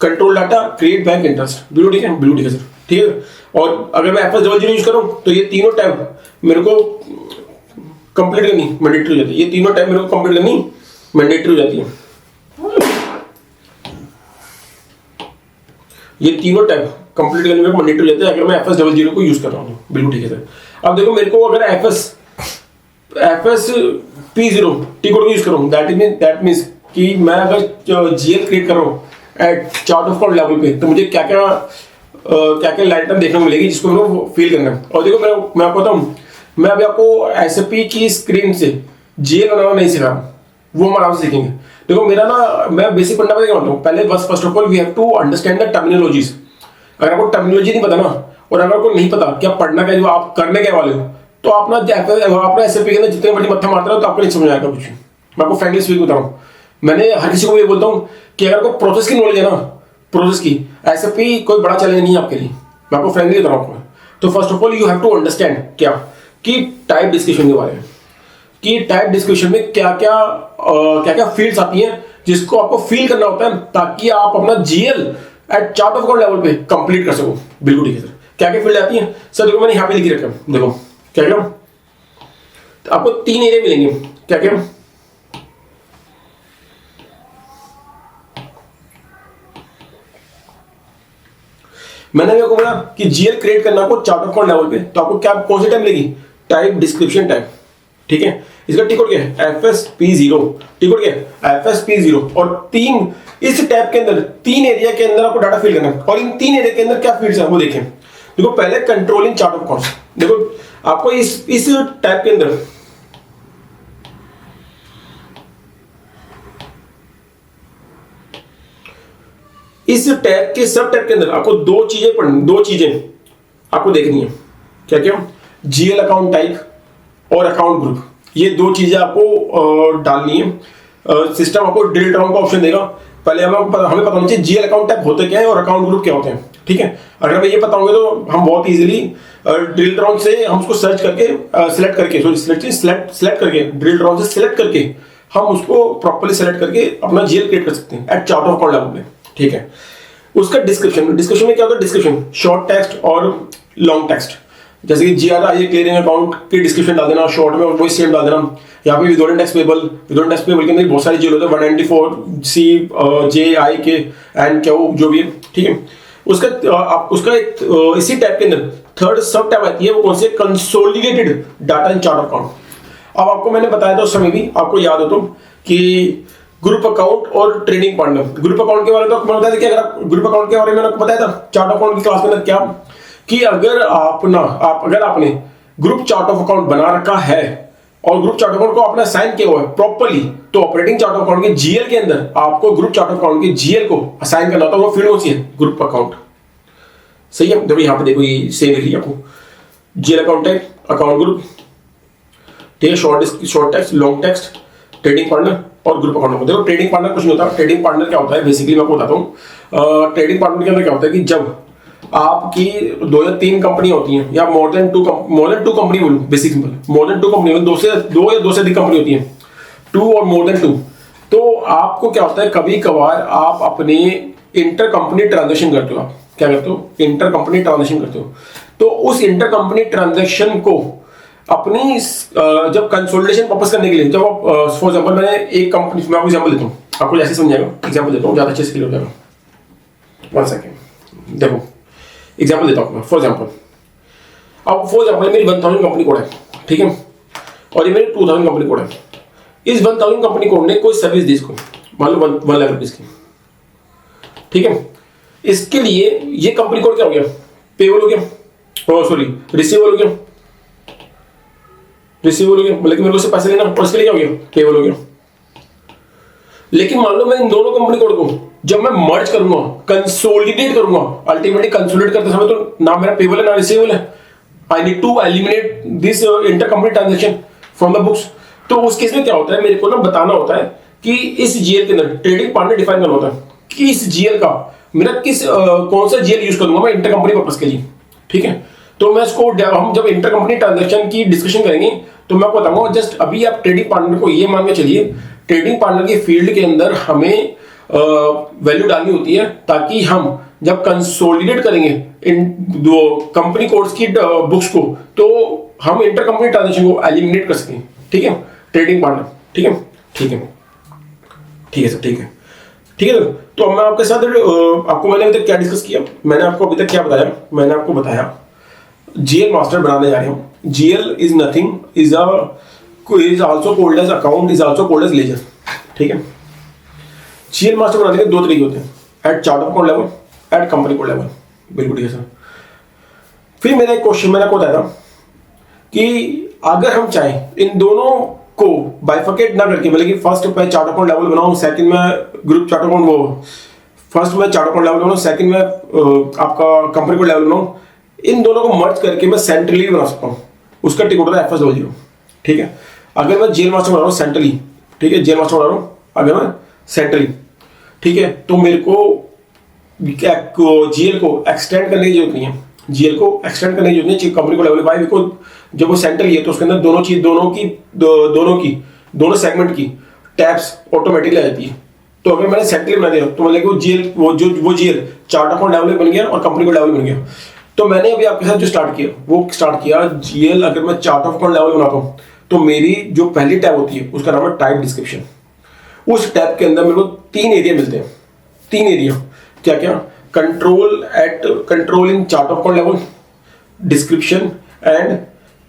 control data, create bank interest, बिल्कुल ठीक है, बिल्कुल ठीक है सर, ठीक है। और अगर मैं FS00 यूज करूं तो ये तीनों टैब मेरे को कंप्लीट करनी मैंडेटरी हो जाती है, ये तीनों टैब मेरे को कंप्लीट करनी मैंडेटरी हो जाती है, ये तीनों टैब कंप्लीट करने में मैंडेटरी हो जाता है अगर मैं FS00 को यूज कर रहा हूं, बिल्कुल ठीक है सर। अब देखो मेरे को अगर FSP0 टी कोड को यूज करूं, दैट मींस कि मैं अगर GL क्रिएट कर रहा हूं at chart of account level पे, तो मुझे क्या क्या लाइन आइटम देखने को मिलेगी जिसको मेरे को फील करना है। और देखो मैं आपको बताऊं, मैं अभी आपको एसएपी की स्क्रीन से GL बनाना नहीं सिखा, वो हम आराम से सीखेंगे। देखो मेरा ना, मैं बेसिक पढ़ना पड़ेगा मतलब पहले बस first of all we have to understand the terminologies. अगर आपको टर्मिनोलॉजी नहीं पता ना, और अगर आपको नहीं पता कि आप पढ़ना क्या, जो आप करने क्या वाले हो, तो अपना एसएपी के अंदर जितने बड़ी मत्था मारते हो तो आपको नहीं समझ आएगा कुछ। मैं आपको फ्रेंकली स्पीक बता रहा हूँ, मैंने हर किसी को ये बोलता हूँ कि अगर आपको प्रोसेस की नॉलेज है ना, प्रोसेस की, एसएपी कोई बड़ा चैलेंज नहीं है आपके लिए, मैं आपको फ्रेंकली बता रहा हूँ। तो first of all you have to understand क्या कि टाइप डिस्क्रिप्शन के बारे में, कि टाइप डिस्क्रिप्शन में क्या क्या फील्ड्स आती हैं जिसको आपको फील करना होता है ताकि आप अपना GL at chart of account level पे कंप्लीट कर सको। बिल्कुल ठीक है सर, क्या क्या फील्ड आती हैं सर, देखो मैंने यहाँ पे लिख रखा है, देखो क्या क्या, तो आपको 3 एरिया मिलेंगे, क्या क्या, मैंने आपको बोला कि GL क्रिएट करना आपको चार्ट ऑफ अकाउंट लेवल पे, तो आपको क्या कौन सी टैब मिलेगी, टाइप डिस्क्रिप्शन टैब, ठीक है। इसका टी कोड क्या है, FSP0, टी कोड क्या है FSP0, और 3 इस टैब के अंदर 3 एरिया के अंदर आपको डाटा फिल करना है, और इन 3 एरिया के अंदर क्या फील्ड्स है वो देखें। देखो पहले कंट्रोलिंग चार्ट ऑफ अकाउंट्स, देखो आपको इस टैब के अंदर इस टैब के सब टैब के अंदर आपको 2 चीजें आपको देखनी है, क्या क्या, GL अकाउंट टाइप और अकाउंट ग्रुप, ये 2 चीजें आपको डालनी है। सिस्टम आपको ड्रिल डाउन का ऑप्शन देगा, पहले हमें पता होना चाहिए GL अकाउंट टाइप होते क्या है और अकाउंट ग्रुप क्या होते हैं, ठीक है। अगर हमें ये पता होंगे तो हम बहुत इजीली ड्रिल डाउन से हम उसको सर्च करके सिलेक्ट करके ड्रिल डाउन से सिलेक्ट करके हम उसको प्रॉपर्ली सेलेक्ट करके अपना GL क्रिएट कर सकते हैं at chart of account level पे, ठीक है। उसका डिस्क्रिप्शन में क्या होता है, डिस्क्रिप्शन शॉर्ट टेक्स्ट और लॉन्ग टेक्स्ट, जैसे कि GRI क्लियरिंग अकाउंट की डिस्क्रिप्शन डाल देना शॉर्ट में, और वही सेम डाल देना। यहाँ पे विदाउट टैक्स पेबल के अंदर बहुत सारी जेल होते हैं, 194C JIK एंड क्या जो भी है, ठीक है। उसका एक इसी टैब के अंदर थर्ड सब टैब आती है, वो कौन सी, consolidated data in chart account. अब आपको मैंने बताया था उस समय भी, आपको याद हो तो, कि ग्रुप अकाउंट और ट्रेडिंग पार्टनर, ग्रुप अकाउंट के बारे में तो आपको बताया था कि अगर आप ग्रुप अकाउंट के बारे में आपको बताया था चार्ट अकाउंट की क्लास के अंदर क्या, कि अगर आपने ग्रुप चार्ट ऑफ अकाउंट बना रखा है और ग्रुप चार्ट अकाउंट को आपने असाइन किया हुआ है प्रॉपर्ली, तो ऑपरेटिंग चार्ट अकाउंट के GL के अंदर आपको ग्रुप चार्ट अकाउंट के GL को असाइन करना होता है, वो फील्ड कौन सी है, ग्रुप अकाउंट, सही है। देखो यहाँ पे देखो ये सेम लिख लिया आपको, GL account type, account group, ठीक है, short text, long text, trading partner और ग्रुप अकाउंट। देखो ट्रेडिंग पार्टनर कुछ नहीं होता, ट्रेडिंग पार्टनर क्या होता है बेसिकली मैं आपको बताता हूँ। ट्रेडिंग पार्टनर के अंदर क्या होता है कि जब आपकी 2 या 3 कंपनी होती हैं, या मोर देन टू कंपनी बोलूं, basic simple, more than 2 company, 2 या 2 से अधिक कंपनी होती हैं, 2 और मोर देन 2, तो आपको क्या होता है, कभी कभार आप अपने इंटर कंपनी ट्रांजेक्शन करते हो, आप क्या करते हो, इंटर कंपनी ट्रांजेक्शन करते हो। तो उस इंटर कंपनी ट्रांजेक्शन को अपनी जब कंसोलिडेशन पर्पस करने के लिए, जब आप फॉर एग्जांपल मैंने एक कंपनी, मैं आपको एग्जांपल देता हूँ, आपको जैसे समझाएगा, एग्जांपल देता हूँ, ज्यादा अच्छे से क्लियर हो जाएगा। 1 सेकेंड, देखो एग्जांपल देता हूँ मैं, फॉर एग्जांपल अब फॉर एग्जाम्पल मेरी 1000 कंपनी कोड है, ठीक है, और ये मेरी 2000 कंपनी कोड है। इस 1000 कंपनी कोड ने कोई सर्विस दी इसको, मान लो 1 लाख रुपीज की, ठीक है। इसके लिए ये कंपनी कोड क्या हो गया, पेबल हो गया, सॉरी रिसीवेबल हो गया, रिसीवेबल हो गया, मतलब कि मेरे को उससे पैसे लेना, और इसके लिए क्या हो गया, पेबल हो गया। लेकिन मान लो मैं इन दोनों कंपनी कोड को जब मैं मर्ज करूंगा, कंसोलिडेट करूंगा, अल्टीमेटली कंसोलिडेट करते समय तो ना मेरा पेबल है ना रिसीवेबल है, I need to eliminate this inter company transaction from the books. तो उस केस में क्या होता है, मेरे को ना बताना होता है कि इस जीएल के अंदर ट्रेडिंग पार्टनर डिफाइन करना होता है कि इस जीएल का मेरा कौन सा जीएल यूज करूंगा मैं इंटर कंपनी पर्पस के लिए, ठीक है। तो मैं इसको हम जब इंटर कंपनी ट्रांजेक्शन की डिस्कशन करेंगे तो मैं आपको बताऊंगा। जस्ट अभी आप ट्रेडिंग पार्टनर को ये मान के चलिए, ट्रेडिंग पार्टनर के फील्ड के अंदर हमें वैल्यू डालनी होती है ताकि हम जब कंसोलिडेट करेंगे इन दो कंपनी कोड्स की बुक्स को तो हम इंटर कंपनी ट्रांजेक्शन को एलिमिनेट कर सकें, ठीक है। ट्रेडिंग पार्टनर, ठीक है, ठीक है, ठीक है सर, ठीक है, ठीक है सर। तो अब मैं आपके साथ आपको मैंने अभी तक क्या डिस्कस किया, मैंने आपको अभी तक क्या बताया, मैंने आपको बताया जीएल मास्टर बनाने जा रहे हो। GL is nothing, is also called as account, is also called as ledger, ठीक है। जीएल मास्टर बनाने के 2 तरीके होते हैं, at chart of account level, at company code level, बिल्कुल ठीक है सर। फिर मेरा एक क्वेश्चन मैंने आपको बताया था कि अगर हम चाहें इन दोनों को बाइफर्केट ना करके, मतलब कि फर्स्ट मैं चार्ट अकाउंट लेवल बनाऊं, सेकंड में ग्रुप चार्ट अकाउंट, वो फर्स्ट में चार्ट अकाउंट लेवल बनाऊं, सेकंड में आपका कंपनी कोड लेवल बनाऊं, इन दोनों को मर्ज करके मैं सेंट्रली बना सकता हूं। उसका टिक होता है FS00, ठीक है। अगर मैं जीएल मास्टर बना रहा हूं सेंट्रली, ठीक है, जीएल मास्टर बना रहा हूं अगर मैं सेंट्रली, ठीक है, तो मेरे को जीएल को एक्सटेंड करने की जरूरत नहीं है, जीएल को एक्सटेंड करने की जरूरत नहीं, कंपनी को लेवल बाय, बिकॉज जब वो सेंट्रली है तो उसके अंदर दोनों सेगमेंट की टैब्स ऑटोमेटिकली आ जाती है। तो अगर मैंने सेंट्रली बना दिया तो मतलब कि वो जीएल चार्ट अकाउंट लेवल बन गया और कंपनी को लेवल बन गया। तो मैंने अभी आपके साथ जो स्टार्ट किया वो स्टार्ट किया जीएल, अगर मैं चार्ट ऑफ अकाउंट लेवल बनाता हूं तो मेरी जो पहली टैब होती है उसका नाम है टाइप डिस्क्रिप्शन। उस टैब के अंदर मेरे को 3 एरिया मिलते हैं, 3 एरिया, क्या क्या, control in chart of account level, description and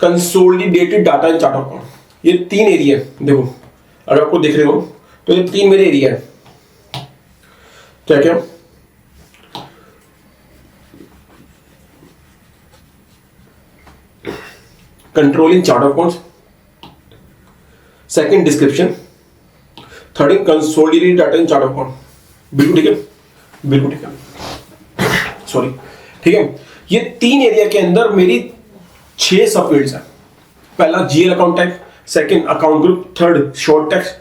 consolidated data in chart of account. ये 3 एरिया है, देखो अगर आपको देख रहे हो तो ये 3 मेरे एरिया है, क्या क्या, control in chart of accounts, second description, third in consolidated data in chart of account. बिल्कुल ठीक है, बिल्कुल ठीक है, सॉरी, ठीक है। ये 3 एरिया के अंदर मेरी 6 सब फील्ड्स हैं। पहला GL account type, second account group, third short text,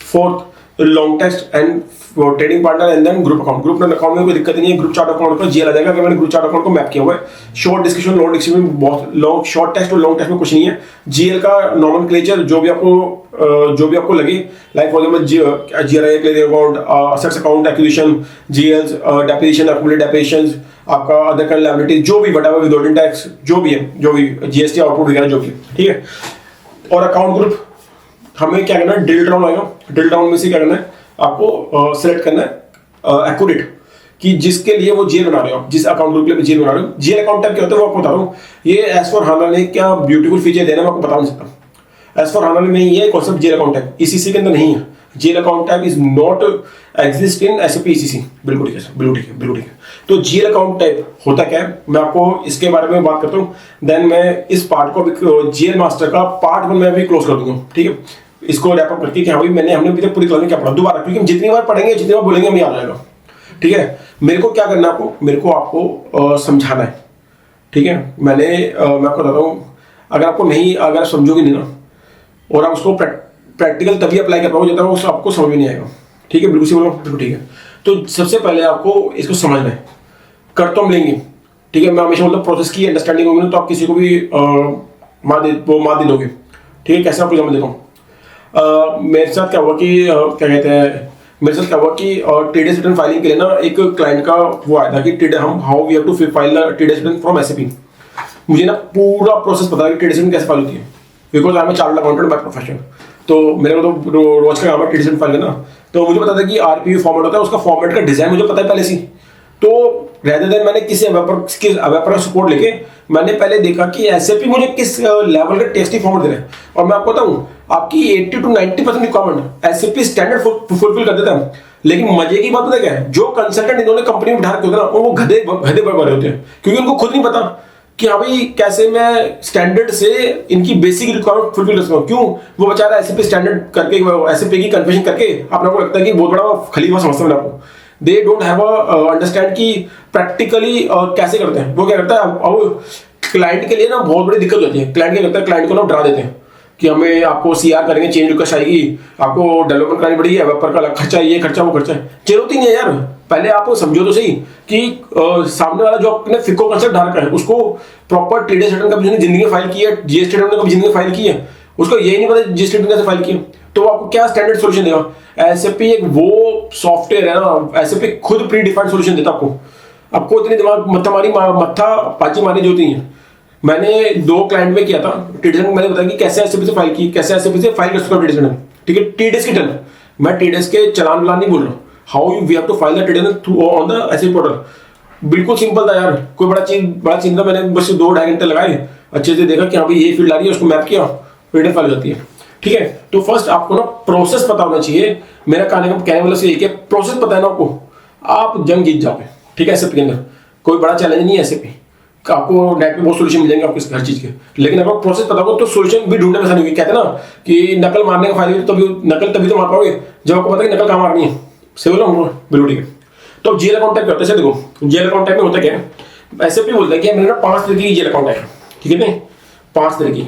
fourth long text and trading partner and then group account. Group account में कोई दिक्कत नहीं है, ग्रुप चार्ट अकाउंट का जीएल आ जाएगा अगर मैंने ग्रुप चार्ट अकाउंट को मैप किया हुआ है। शॉर्ट डिस्क्रिप्शन, लॉन्ग डिस्क्रिप्शन, बहुत लॉन्ग, शॉर्ट टेक्स्ट और लॉन्ग टेक्स्ट में कुछ नहीं है। जीएल का नॉमेनक्लेचर जो भी आपको लगे, like for example GRI clear account, assets account acquisition, GLs, depreciation, accumulated depreciations, आपका अदर करंट लायबिलिटी, जो भी व्हाटएवर विथहोल्डिंग टैक्स, जो भी है, जो भी जीएसटी आउटपुट वगैरह जो भी, ठीक है। और अकाउंट ग्रुप हमें क्या करना है, ड्रिल डाउन आएगा, ड्रिल डाउन में से क्या करना है, आपको सेलेक्ट करना है एक्यूरेट कि जिसके लिए वो जीएल बना रहे हो, जिस अकाउंट ग्रुप के लिए जीएल बना रहे हो। जीएल अकाउंट टाइप क्या होता है वो आपको बता रहा हूँ। ये एज फॉर हाना ने क्या ब्यूटीफुल फीचर देना मैं आपको बता नहीं सकता। एज फॉर हाना में ये concept GL account type ECC के अंदर नहीं है। GL account type is not exist in SAP ECC. बिल्कुल ठीक है सर, बिल्कुल ठीक है, बिल्कुल ठीक है। तो जीएल अकाउंट टाइप होता क्या है, मैं आपको इसके बारे में बात करता हूँ, देन मैं इस पार्ट को जीएल मास्टर का पार्ट 1 में भी क्लोज कर दूंगा, ठीक है। इसको रैप अप करके कि हाँ भाई हमने अभी तक पूरी क्लास में क्या पढ़ा, दोबारा, क्योंकि हम जितनी बार पढ़ेंगे जितनी बार बोलेंगे हमें याद आ जाएगा, ठीक है। मेरे को क्या करना है, आपको समझाना है, ठीक है। मैं आपको बताता हूँ, अगर आप समझोगे नहीं ना और आप उसको प्रैक्टिकल तभी अप्लाई कर पाओगे जब तक आपको समझ में नहीं आएगा, ठीक है। बिल्कुल बिल्कुल ठीक है। तो सबसे पहले आपको इसको समझना है, कर तो हम लेंगे, ठीक है। मैं हमेशा मतलब प्रोसेस की अंडरस्टैंडिंग होगी ना तो आप किसी को भी मार दे दोगे, ठीक है। कैसे आपको एग्जाम्पल देता हूँ, मेरे साथ क्या हुआ कि टीडीएस रिटर्न फाइलिंग के लिए ना एक क्लाइंट का वो आया था कि हम how we have to file TDS return from SAP. मुझे ना पूरा प्रोसेस पता है कि टीडीएस रिटर्न कैसे फाइल होती है, because I am chartered accountant by profession. तो मेरे को तो रोज का काम है टीडीएस रिटर्न फाइल करना, तो मुझे पता था कि आरपीयू फॉर्मेट होता है, उसका फॉर्मेट का डिजाइन मुझे पता है पहले से। तो रेदर देन मैंने किसी डेवलपर का सपोर्ट लेके मैंने पहले देखा कि एसएपी मुझे किस लेवल का टेस्टिंग फॉर्मेट दे रहा है। और मैं आपको बताऊं, आपकी 80 to 90% requirement SAP standard fulfil कर देता है। लेकिन मजे की बात पता क्या है, जो कंसल्टेंट इन्होंने कंपनी में बिठा रखे होते हैं ना, वो गधे भरे होते हैं, क्योंकि उनको खुद नहीं पता कि हाँ भाई कैसे मैं स्टैंडर्ड से इनकी बेसिक रिक्वायरमेंट फुलफिल कर सकता हूँ। क्यों? वो बेचारा एसएपी स्टैंडर्ड करके एसएपी की कन्फिगरेशन करके अपने को लगता है कि बहुत बड़ा खलीफा समझता है आपको। दे डोंट हैव अंडरस्टैंड कि प्रैक्टिकली कैसे करते हैं। वो क्या करता है, अब क्लाइंट के लिए ना बहुत बड़ी दिक्कत होती है। क्लाइंट क्या करता है, क्लाइंट को ना डरा देते हैं कि हमें आपको सीआर करेंगे, चेंज रिक्वेस्ट आएगी, आपको डेवलपमेंट करानी पड़ेगी, डेवलपर का अलग खर्चा, ये खर्चा वो खर्चा है। जरूरत ही नहीं है यार। पहले आप समझो तो सही कि सामने वाला जो आपने फिको कंसेप्ट डाल रखा है उसको प्रॉपर टीडीएस रिटर्न कभी जिंदगी में फाइल की है, जीएसटी रिटर्न कभी जिंदगी में फाइल की है, उसको यही नहीं पता जीएसटी रिटर्न कैसे फाइल की है, तो वो आपको क्या स्टैंडर्ड सोल्यूशन देगा। एसएपी एक वो सॉफ्टवेयर है ना, एसएपी खुद प्री डिफाइंड सोल्यूशन देता आपको इतनी दिमाग मत्था पाची मारनी जो होती है। मैंने 2 क्लाइंट में किया था टीडीएस, मैंने बताया कि कैसे एसएपी से फाइल की, कैसे एसएपी से फाइल कर सकते हो टीडीएस रिटर्न। ठीक है, टीडीएस की टर्न, मैं टीडीएस के चलान बुलान नहीं बोल रहा हूँ। How you we have to file the TDS through on the SAP portal. बिल्कुल सिंपल था यार, कोई बड़ा चीज था। मैंने बस 2-2.5 घंटे लगाए, अच्छे से देखा कि हाँ भाई ये फील्ड आ रही है, उसको मैप किया, टीडीएस फाइल जाती है। ठीक है, तो फर्स्ट आपको ना प्रोसेस पता होना चाहिए। मेरा कहने वाला से ये प्रोसेस पता है ना आपको, आप जंग जीत जाओगे। ठीक है, एसएपी के अंदर कोई बड़ा चैलेंज नहीं है। एसएपी आपको नेट पे बहुत सोल्यूशन मिल जाएंगे आपको हर चीज के, लेकिन अगर प्रोसेस पता हो तो सोल्यूशन भी ढूंढने में आसानी होगी। कहते हैं ना कि नकल मारने का फायदा तो नकल तभी तो मार पाओगे जब आपको पता है कि नकल कहाँ मारनी है। सही बोला हूँ? बिल्कुल ठीक है। तो जीएल अकाउंट टाइप करते हैं, देखो जीएल अकाउंट टाइप में होता क्या है, एसएपी बोलता है कि मेरे ना 5 तरह की जीएल अकाउंट है। ठीक है, नहीं 5 तरह की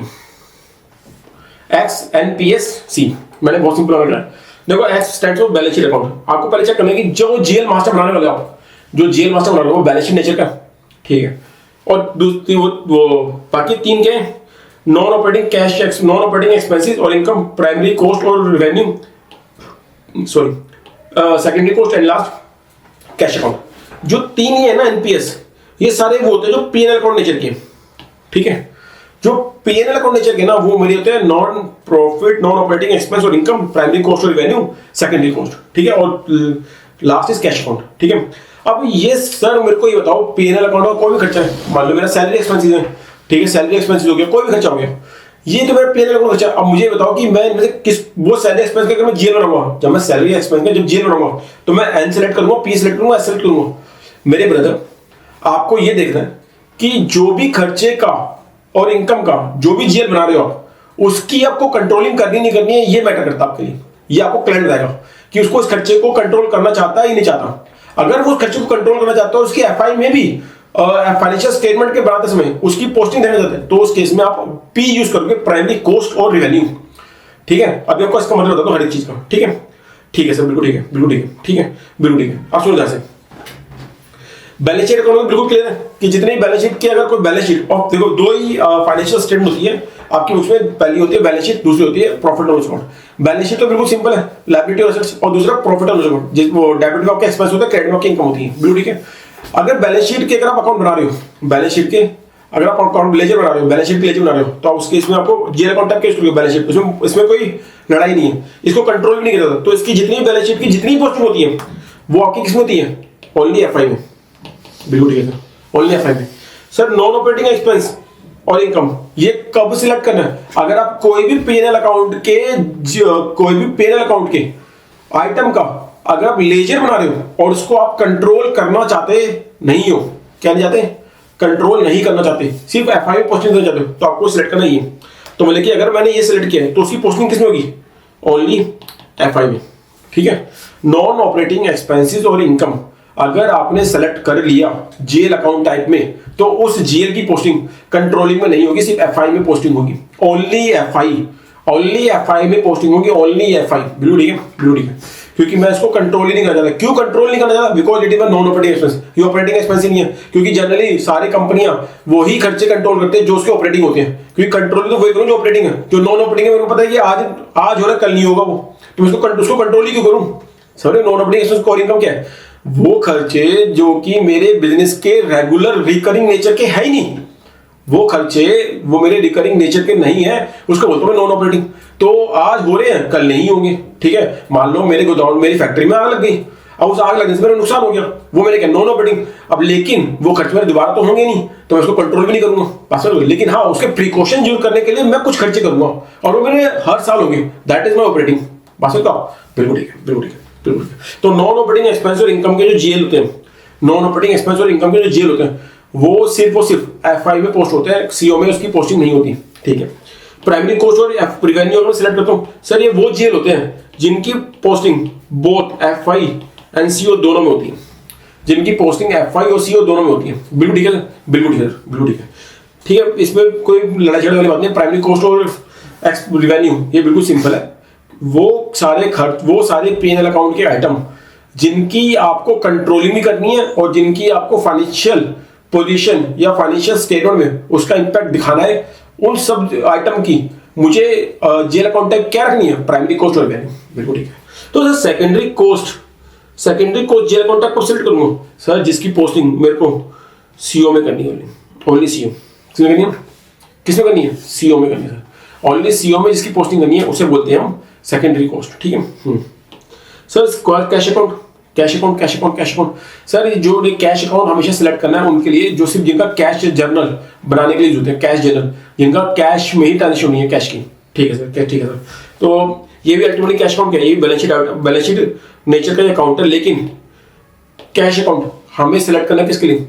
XNPS-C। मैंने बहुत सिंपल बना है। देखो x stands for balance sheet account. आपको पहले चेक करना है कि जो जीएल मास्टर बनाने वाले आप, जो जीएल मास्टर बना रहे हो वो बैलेंस शीट नेचर का। ठीक है, और दूसरी वो बाकी 3 के non operating cash, non operating expenses और इनकम, प्राइमरी कॉस्ट और revenue, sorry secondary cost and last cash account. जो 3 ही है ना एनपीएस, ये सारे वो होते हैं जो पीएनएल अकाउंट नेचर के। ठीक है, जो पीएनएल अकाउंट नेचर के ना वो मेरे होते हैं non profit, non operating expense और इनकम, प्राइमरी कॉस्ट और रेवेन्यू, सेकेंडरी कॉस्ट। ठीक है, और लास्ट इज कैश अकाउंट। ठीक है, अब ये सर मेरे को ये बताओ, पीएनएल अकाउंट का कोई भी खर्चा है, मान लो मेरा सैलरी एक्सपेंसेस है। ठीक है, सैलरी एक्सपेंसेस हो गया, कोई भी खर्चा हो गया, ये तो मेरा पीएनएल अकाउंट खर्चा। अब मुझे बताओ कि मैं इनमें से किस वो सैलरी एक्सपेंस का मैं जीएल बनाऊंगा। जब मैं सैलरी एक्सपेंस का जब जीएल बनाऊंगा तो मैं एन सेलेक्ट करूंगा, पी सेलेक्ट करूंगा, एस सेलेक्ट करूंगा। मेरे ब्रदर आपको ये देखना है कि जो भी खर्चे का और इनकम का जो भी जीएल बना रहे हो आप, उसकी आपको कंट्रोलिंग करनी नहीं करनी है, ये मैटर करता है आपके लिए। ये आपको क्लाइंट बताएगा कि उसको इस खर्चे को कंट्रोल करना चाहता है या नहीं चाहता। अगर वो खर्चे को कंट्रोल करना चाहता है, उसकी एफआई में भी फाइनेंशियल स्टेटमेंट के बनाते समय उसकी पोस्टिंग देना चाहते हैं, तो उस केस में आप पी यूज करोगे, प्राइमरी कॉस्ट और रेवेन्यू। ठीक है, अभी आपको इसका मतलब बताता हूं हर एक चीज का। ठीक है, ठीक है सर, बिल्कुल ठीक है, बिल्कुल ठीक है, ठीक है, बिल्कुल ठीक है। आप सुनो ध्यान से, बैलेंस शीट अकाउंट में बिल्कुल क्लियर है कि जितनी बैलेंस शीट की, अगर कोई बैलेंस शीट, और देखो 2 ही फाइनेंशियल स्टेटमेंट होती है आपकी, उसमें पहली होती है बैलेंस शीट, दूसरी होती है profit and loss account. Balance sheet तो बिल्कुल सिंपल है, लायबिलिटी और एसेट्स, और दूसरा प्रॉफिट एंड लॉस अकाउंट, जिसको डेबिट में आपका एक्सपेंस होता है, क्रेडिट में आपकी इनकम होती है। बिल्कुल ठीक है। अगर बैलेंस शीट के अगर आप अकाउंट बना रहे हो, बैलेंस शीट के अगर आप अकाउंट लेजर बना रहे हो, बैलेंस शीट के लेजर बना रहे हो, तो उसके इसमें आपको जीएल अकाउंट टाइप के बैलेंस शीट, इसमें कोई लड़ाई नहीं है, इसको कंट्रोल भी नहीं किया जाता। तो इसकी जितनी बैलेंस शीट की जितनी पोस्टिंग होती है वो आपकी किसमें होती है, ओनली एफआई में। बिल्कुल ठीक है सर, ओनली एफआई में। सर नॉन ऑपरेटिंग एक्सपेंस और इनकम ये कब सिलेक्ट करना है, अगर आप कोई भी पीएनएल अकाउंट के आइटम का अगर आप लेजर बना रहे हो और उसको आप कंट्रोल करना चाहते नहीं हो, क्या नहीं चाहते, कंट्रोल नहीं करना चाहते, सिर्फ एफआई में पोस्टिंग देना चाहते हो, तो आपको सिलेक्ट करना ही है। तो मतलब कि अगर मैंने ये सिलेक्ट किया है तो उसकी पोस्टिंग किसमें होगी, ओनली एफआई में। ठीक है, नॉन ऑपरेटिंग एक्सपेंसेस और इनकम अगर आपने सेलेक्ट कर लिया जीएल अकाउंट टाइप में, तो उस जीएल की पोस्टिंग कंट्रोलिंग में नहीं होगी, सिर्फ एफआई में पोस्टिंग होगी, ओनली एफआई में पोस्टिंग होगी, ओनली एफआई। बिल्कुल ठीक है, बिल्कुल ठीक है, क्योंकि मैं इसको कंट्रोल ही नहीं करना चाहता। क्यों कंट्रोल नहीं करना चाहता, because it is non operating expense, ये ऑपरेटिंग एक्सपेंस नहीं है, क्योंकि जनरली सारी कंपनियां वही खर्चे कंट्रोल करते हैं जो उसके ऑपरेटिंग होते हैं, क्योंकि कंट्रोल तो वही करूं जो ऑपरेटिंग है, जो नॉन ऑपरेटिंग है मेरे को पता है कि आज हो रहा है कल नहीं होगा वो, तो उसको कंट्रोल ही क्यों करूं। समझे, नॉन ऑपरेटिंग एक्सपेंस और इनकम क्या है, वो खर्चे जो कि मेरे बिजनेस के रेगुलर रिकरिंग नेचर के है ही नहीं, वो खर्चे वो मेरे रिकरिंग नेचर के नहीं है, उसको बोलता हूं नॉन ऑपरेटिंग। तो आज हो रहे हैं कल नहीं होंगे। ठीक है, मान लो मेरे गोदाम मेरी फैक्ट्री में आग लग गई, अब उस आग लगने से मेरा नुकसान हो गया, वो मैंने क्या नॉन ऑपरेटिंग। अब लेकिन वो खर्चे मेरे दोबारा तो होंगे नहीं, तो मैं उसको कंट्रोल भी नहीं करूंगा पास। लेकिन हाँ, उसके प्रिकॉशन यूज करने के लिए मैं कुछ खर्चे करूंगा, और वो मैंने हर साल होंगे। दैट इज माई ऑपरेटिंग पास। बिल्कुल ठीक है, बिल्कुल ठीक है, बिल्कुल ठीक है। तो नॉन ऑपरेटिंग एक्सपेंस और इनकम के जो जीएल होते हैं, नॉन ऑपरेटिंग एक्सपेंस और इनकम के जो जीएल होते हैं, वो सिर्फ एफआई में पोस्ट होते हैं, सीओ में उसकी पोस्टिंग नहीं होती, ठीक है। प्राइमरी कॉस्ट और रेवेन्यू अगर सिलेक्ट करता हूं सर, ये वो जीएल होते हैं जिनकी posting both FI and CO दोनों में होती है, जिनकी पोस्टिंग एफआई और सीओ दोनों में होती है। बिल्कुल ठीक है, बिल्कुल ठीक है, बिल्कुल ठीक है, ठीक है। इसमें कोई लड़ाई झगड़े वाली बात नहीं। प्राइमरी कॉस्ट और रेवेन्यू ये बिल्कुल सिंपल है। वो सारे खर्च, वो सारे P&L अकाउंट के आइटम जिनकी आपको कंट्रोलिंग भी करनी है और जिनकी आपको फाइनेंशियल पोजीशन या फाइनेंशियल स्टेटमेंट में उसका इंपैक्ट दिखाना है, उन सब आइटम की मुझे जेल अकाउंट टाइप क्या रखनी है, प्राइमरी कॉस्ट और रेवेन्यू। बिल्कुल ठीक है। तो sir secondary cost GL account type को सिलेक्ट करूंगा सर जिसकी पोस्टिंग मेरे को सीओ में करनी है, ओनली सीओ। किसमें करनी है, किसमें करनी है, सीओ में करनी है सर। ओनली सीओ में जिसकी पोस्टिंग करनी है उसे बोलते हैं हम सेकेंडरी कॉस्ट, ठीक है। सर कैश अकाउंट सर, जो कैश अकाउंट हमेशा सिलेक्ट करना है उनके लिए जो सिर्फ जिनका कैश जर्नल बनाने के लिए होते हैं, कैश जर्नल जिनका कैश में ही ट्रांजेक्शन होनी है कैश की, ठीक है सर, ठीक है सर। तो ये भी अल्टीमेटली कैश अकाउंट क्या है, ये बैलेंस शीट नेचर का अकाउंट है, लेकिन कैश अकाउंट हमें सिलेक्ट करना है किसके लिए,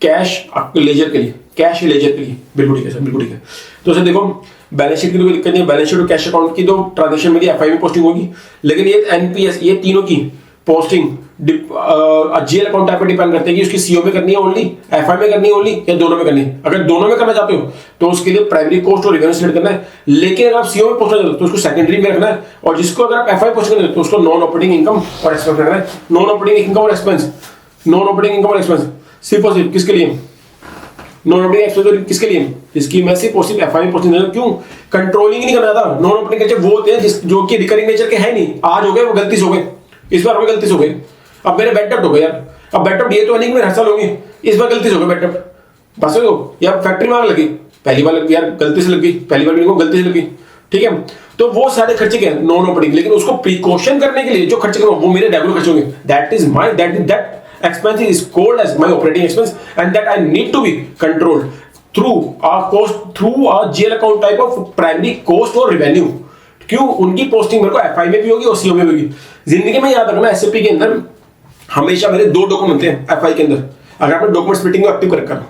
कैश लेजर के लिए, कैश लेजर के लिए। बिल्कुल ठीक है सर, बिल्कुल ठीक है। तो सर देखो, बैलेंस शीट की तो कोई दिक्कत नहीं है, बैलेंस शीट और कैश अकाउंट की तो ट्रांजेक्शन मेरी एफआई में पोस्टिंग होगी, लेकिन ये एनपीएस, ये तीनों की पोस्टिंग जीएल अकाउंट टाइप पर डिपेंड करते हैं कि उसकी सीओ में करनी है ओनली, एफआई में करनी है ओनली, या दोनों में करनी है। अगर दोनों में करना चाहते हो तो उसके लिए प्राइमरी कॉस्ट और रेवेन्यू सिलेक्ट करना है, लेकिन अगर आप सीओ में पोस्टना चाहते हो तो उसको सेकेंडरी में रखना है, और जिसको अगर आप एफआई पोस्ट करना है तो उसको नॉन ऑपरेटिंग इनकम और एक्सपेंस रखना है। नॉन ऑपरेटिंग इनकम और एक्सपेंस, नॉन ऑपरेटिंग इनकम और एक्सपेंस सिर्फ और सिर्फ किसके लिए, नॉन ऑपरेटिंग एक्सपेंस किसके लिए, इसकी मैं सिर्फ एफआई में पोस्टिंग देना। क्यों, कंट्रोलिंग नहीं करना था। नॉन ऑपरेटिंग खर्चे वो होते हैं जो कि रिकरिंग नेचर के है नहीं, आज हो गए वो गलती से हो गए, इस बार हो गए गलती से हो गए। अब मेरे बैड डेब्ट हो गए यार, अब बैड डेब्ट ये तो नहीं कि मेरे हर साल होंगे, इस बार गलती से हो गए बैड डेब्ट, बस हो या फैक्ट्री में आग लगी, पहली बार लगी यार, गलती से लगी, पहली बार मेरे को गलती से लगी, ठीक है। तो वो सारे खर्चे क्या है, नॉन ऑपरेटिंग, लेकिन उसको प्रिकॉशन करने के लिए जो खर्चे करूंगा वो मेरे रेगुलर खर्चे होंगे। That expense is called as my operating expense, and that I need to be controlled through a GL account type of primary cost or revenue। क्यों, उनकी पोस्टिंग मेरे को एफआई में भी होगी और सीओ में भी होगी। जिंदगी में याद रखना, एसएपी के अंदर हमेशा मेरे 2 डॉक्यूमेंट हैं एफआई के अंदर। अगर आपने डॉक्यूमेंट स्प्लिटिंग को एक्टिव कर रखा है,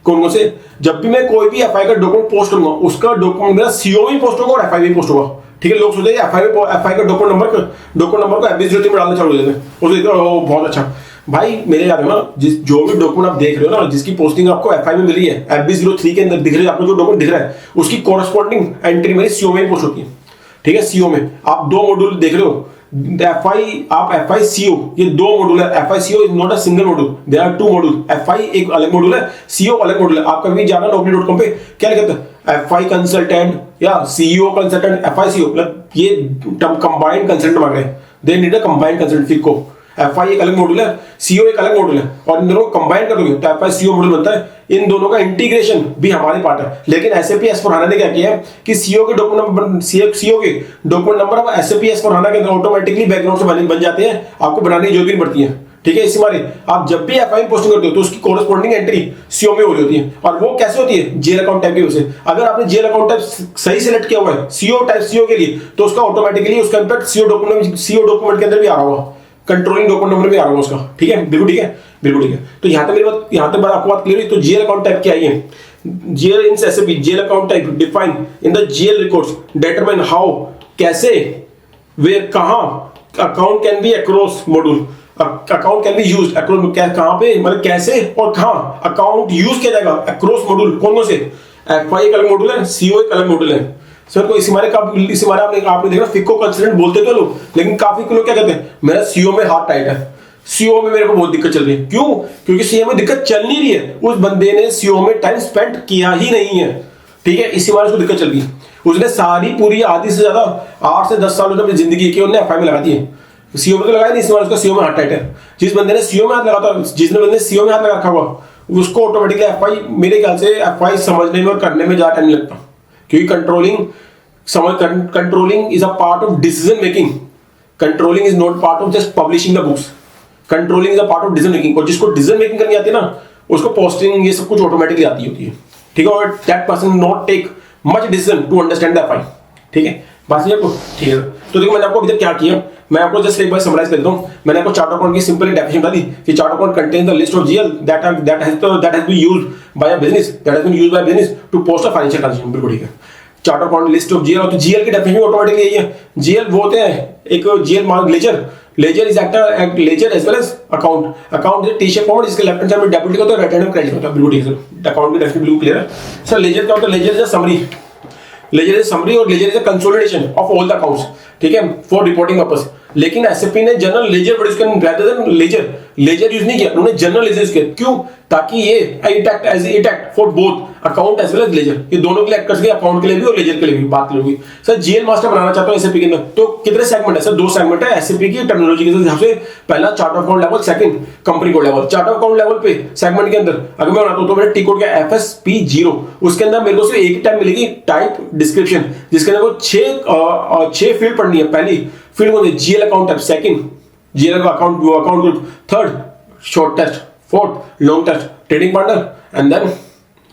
कौन से, जब भी मैं कोई भी एफआई का डॉक्यूमेंट पोस्ट करूंगा उसका डॉक्यूमेंट मेरा सीओ में पोस्ट होगा और एफआई में पोस्ट होगा, ठीक है। लोग सोचते हैं एफआई का डॉक्यूमेंट नंबर को एफबी03 में डालना चालू हो जाते हैं, उसको बहुत अच्छा भाई, मेरे याद है ना, जो भी डॉक्यूमेंट आप देख रहे हो ना, जिसकी पोस्टिंग आपको एफआई में मिली है, एफबी03 के अंदर दिख रही है, आपको जो डॉक्यूमेंट दिख रहा है उसकी कॉरेस्पॉन्डिंग एंट्री मेरी सीओ में पोस्ट होती है, ठीक है। सीओ में आप 2 मॉड्यूल देख रहे हो, एफआई सीओ, ये 2 मॉड्यूल है। FI CO is not a single module, there are 2 module. FI एक अलग मॉड्यूल है, सीओ अलग मॉड्यूल है। आप कभी जाना naukri.com पे क्या लिखते हैं, एफआई कंसल्टेंट या सीईओ कंसल्टेंट, एफआई सीओ, मतलब ये कंबाइंड कंसल्टेंट मांग रहे हैं, they need a combined consultant. फिर को एफआई एक अलग मॉड्यूल है, सीओ एक अलग मॉड्यूल है, और इन दोनों को कंबाइन कर दोगे तो एफआई सीओ मॉड्यूल बनता है। इन दोनों का इंटीग्रेशन भी हमारे पार्ट है, लेकिन एसएपी S/4HANA ने क्या किया है कि सीओ के डॉक्यूमेंट नंबर अब एसएपी S/4HANA के अंदर ऑटोमेटिकली बैकग्राउंड से बन जाते हैं, आपको बनाने की जरूरत नहीं पड़ती है, ठीक है। इसी मारे आप जब भी एफआई में पोस्टिंग करते हो तो उसकी कॉरेस्पॉन्डिंग एंट्री सीओ में हो रही होती है, और वो कैसे होती है, जेल अकाउंट टाइप की वजह से। अगर आपने जेल अकाउंट टाइप सही सिलेक्ट किया हुआ है सीओ टाइप सीओ के लिए, तो उसका ऑटोमेटिकली उसका इंपैक्ट सीओ डॉक्यूमेंट के अंदर भी आ रहा होगा, कंट्रोलिंग डॉक्यूमेंट नंबर भी आ रहा होगा उसका, ठीक है। बिल्कुल ठीक है, बिल्कुल ठीक है। तो यहाँ तक आपको बात क्लियर हुई। तो जीएल अकाउंट टाइप क्या है, GL in SAP, GL account type define in the GL records, determine how, कैसे, वेयर, कहां account can be across module, account can be used across, कहां पे, मतलब कैसे और कहां अकाउंट यूज किया जाएगा अक्रॉस मॉड्यूल, कौन से, एफआई एक अलग मॉड्यूल है, सीओ एक अलग मॉड्यूल है। सर को इसी मारे आपने देखा फिको कंसल्टेंट बोलते तो लोग, लेकिन काफी लोग क्या कहते हैं, मेरा सीओ में हाथ टाइट है, सीओ में मेरे को बहुत दिक्कत चल रही है। क्यों, क्योंकि सीओ में दिक्कत चल नहीं रही है, उस बंदे ने सीओ में टाइम स्पेंड किया ही नहीं है, ठीक है। इसी मारे उसको दिक्कत चल रही है। उसने सारी पूरी आधी से ज्यादा 8 से 10 साल अपनी जिंदगी की उन्होंने एफआई में लगा दी है, सीओ में तो लगाया नहीं, इसी मारे उसका सीओ में हाथ टाइट है। जिस बंदे ने सीओ में हाथ लगाता है, जिसने बंदे सीओ में हाथ लगा रखा हुआ, उसको ऑटोमेटिकली एफआई, मेरे ख्याल से एफआई समझने में और करने में ज्यादा टाइम नहीं लगता, क्योंकि controlling is a part of decision making, controlling is not part of just publishing the books, controlling is a part of decision making, और जिसको डिसीजन मेकिंग करनी आती है ना उसको पोस्टिंग ये सब कुछ ऑटोमेटिकली आती होती है, ठीक है। और that person not take much decision to understand the FI, ठीक है। बात समझ आपको, ठीक है। तो देखो मैंने आपको अभी तक क्या किया, मैं आपको जस्ट एक बार समराइज कर देता हूं। मैंने आपको चार्ट अकाउंट की सिंपल डेफिनेशन बता दी कि chart account contain the list of GL that has been used by a business, to post a financial transaction. बिल्कुल ठीक है। Chart account list of GL, तो जीएल की डेफिनेशन ऑटोमेटिकली यही है। जीएल वो होते हैं, एक जीएल मान ledger is act ledger as well as account is T shape form, जिसके लेफ्ट हैंड साइड में डेबिट होता है, राइट हैंड में क्रेडिट होता है। बिल्कुल ठीक है। अकाउंट की डेफिनेशन बिल्कुल क्लियर है सर। लेजर क्या होता है? Ledger is a summary, ledger is summary और ledger is a consolidation of all the accounts, ठीक है, फॉर रिपोर्टिंग पर्पस। लेकिन एसएपी ने जनरल लेजर वर्ड यूज किया rather than लेजर यूज नहीं किया, उन्होंने जनरल लेजर यूज किया। क्यों? ताकि ये it act for both account as well as ledger, ये दोनों के लिए एक्ट कर सके, अकाउंट के लिए भी और लेजर के लिए भी। बात करोगी सर जीएल मास्टर बनाना चाहता हूं एसएपी के अंदर, तो कितने सेगमेंट है सर? 2 सेगमेंट है एसएपी की टर्मिनोलॉजी के हिसाब से। पहला chart of account level, second company code level. Chart of account level पे सेगमेंट के अंदर अगर मैं बनाता हूं तो मेरा टी कोड क्या FSP0, उसके अंदर मेरे को सिर्फ एक टाइप मिलेगी, टाइप डिस्क्रिप्शन, जिसके अंदर वो 6 फील्ड पढ़नी है। पहली फील्ड में GL account type, second GL account group, third short text, fourth long text, trading partner and then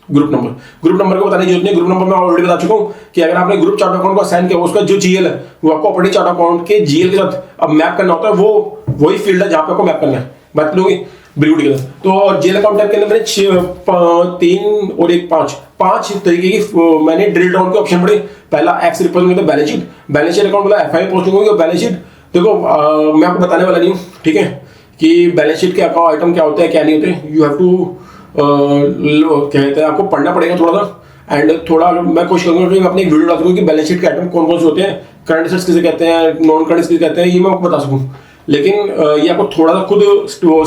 group number. Group number को बताने की जरूरत नहीं, ग्रुप नंबर मैं ऑलरेडी बता चुका हूं कि अगर आपने ग्रुप चार्ट अकाउंट को असाइन किया, उसका जो जीएल है वो आपको ऑपरेटिंग चार्ट अकाउंट के जीएल के साथ अब मैप करना होता है, वो वही फील्ड है जहां पे आपको मैप करना है। बात लोगे बिल्कुल ठीक है। तो जीएल अकाउंट टाइप के अंदर मैंने 3 और 1 5 तरीके की मैंने ड्रिल डाउन के ऑप्शन पढ़े। पहला एक्स रिपोर्टिंग होता है balance sheet, balance sheet account बोला एफआई पोस्टिंग होगी। और बैलेंस शीट देखो मैं आपको बताने वाला नहीं हूँ, ठीक है, कि बैलेंस शीट के अकाउंट आइटम क्या होते हैं क्या नहीं होते। यू हैव टू कहते हैं आपको पढ़ना पड़ेगा थोड़ा सा, एंड थोड़ा मैं कोशिश करूंगा कि मैं अपने एक वीडियो डाल सकूँ कि बैलेंस शीट के आइटम कौन कौन से होते हैं, करंट एसेट्स किसे कहते हैं, नॉन करंट किसे कहते हैं, ये मैं आपको बता सकूँ। लेकिन ये आपको थोड़ा सा खुद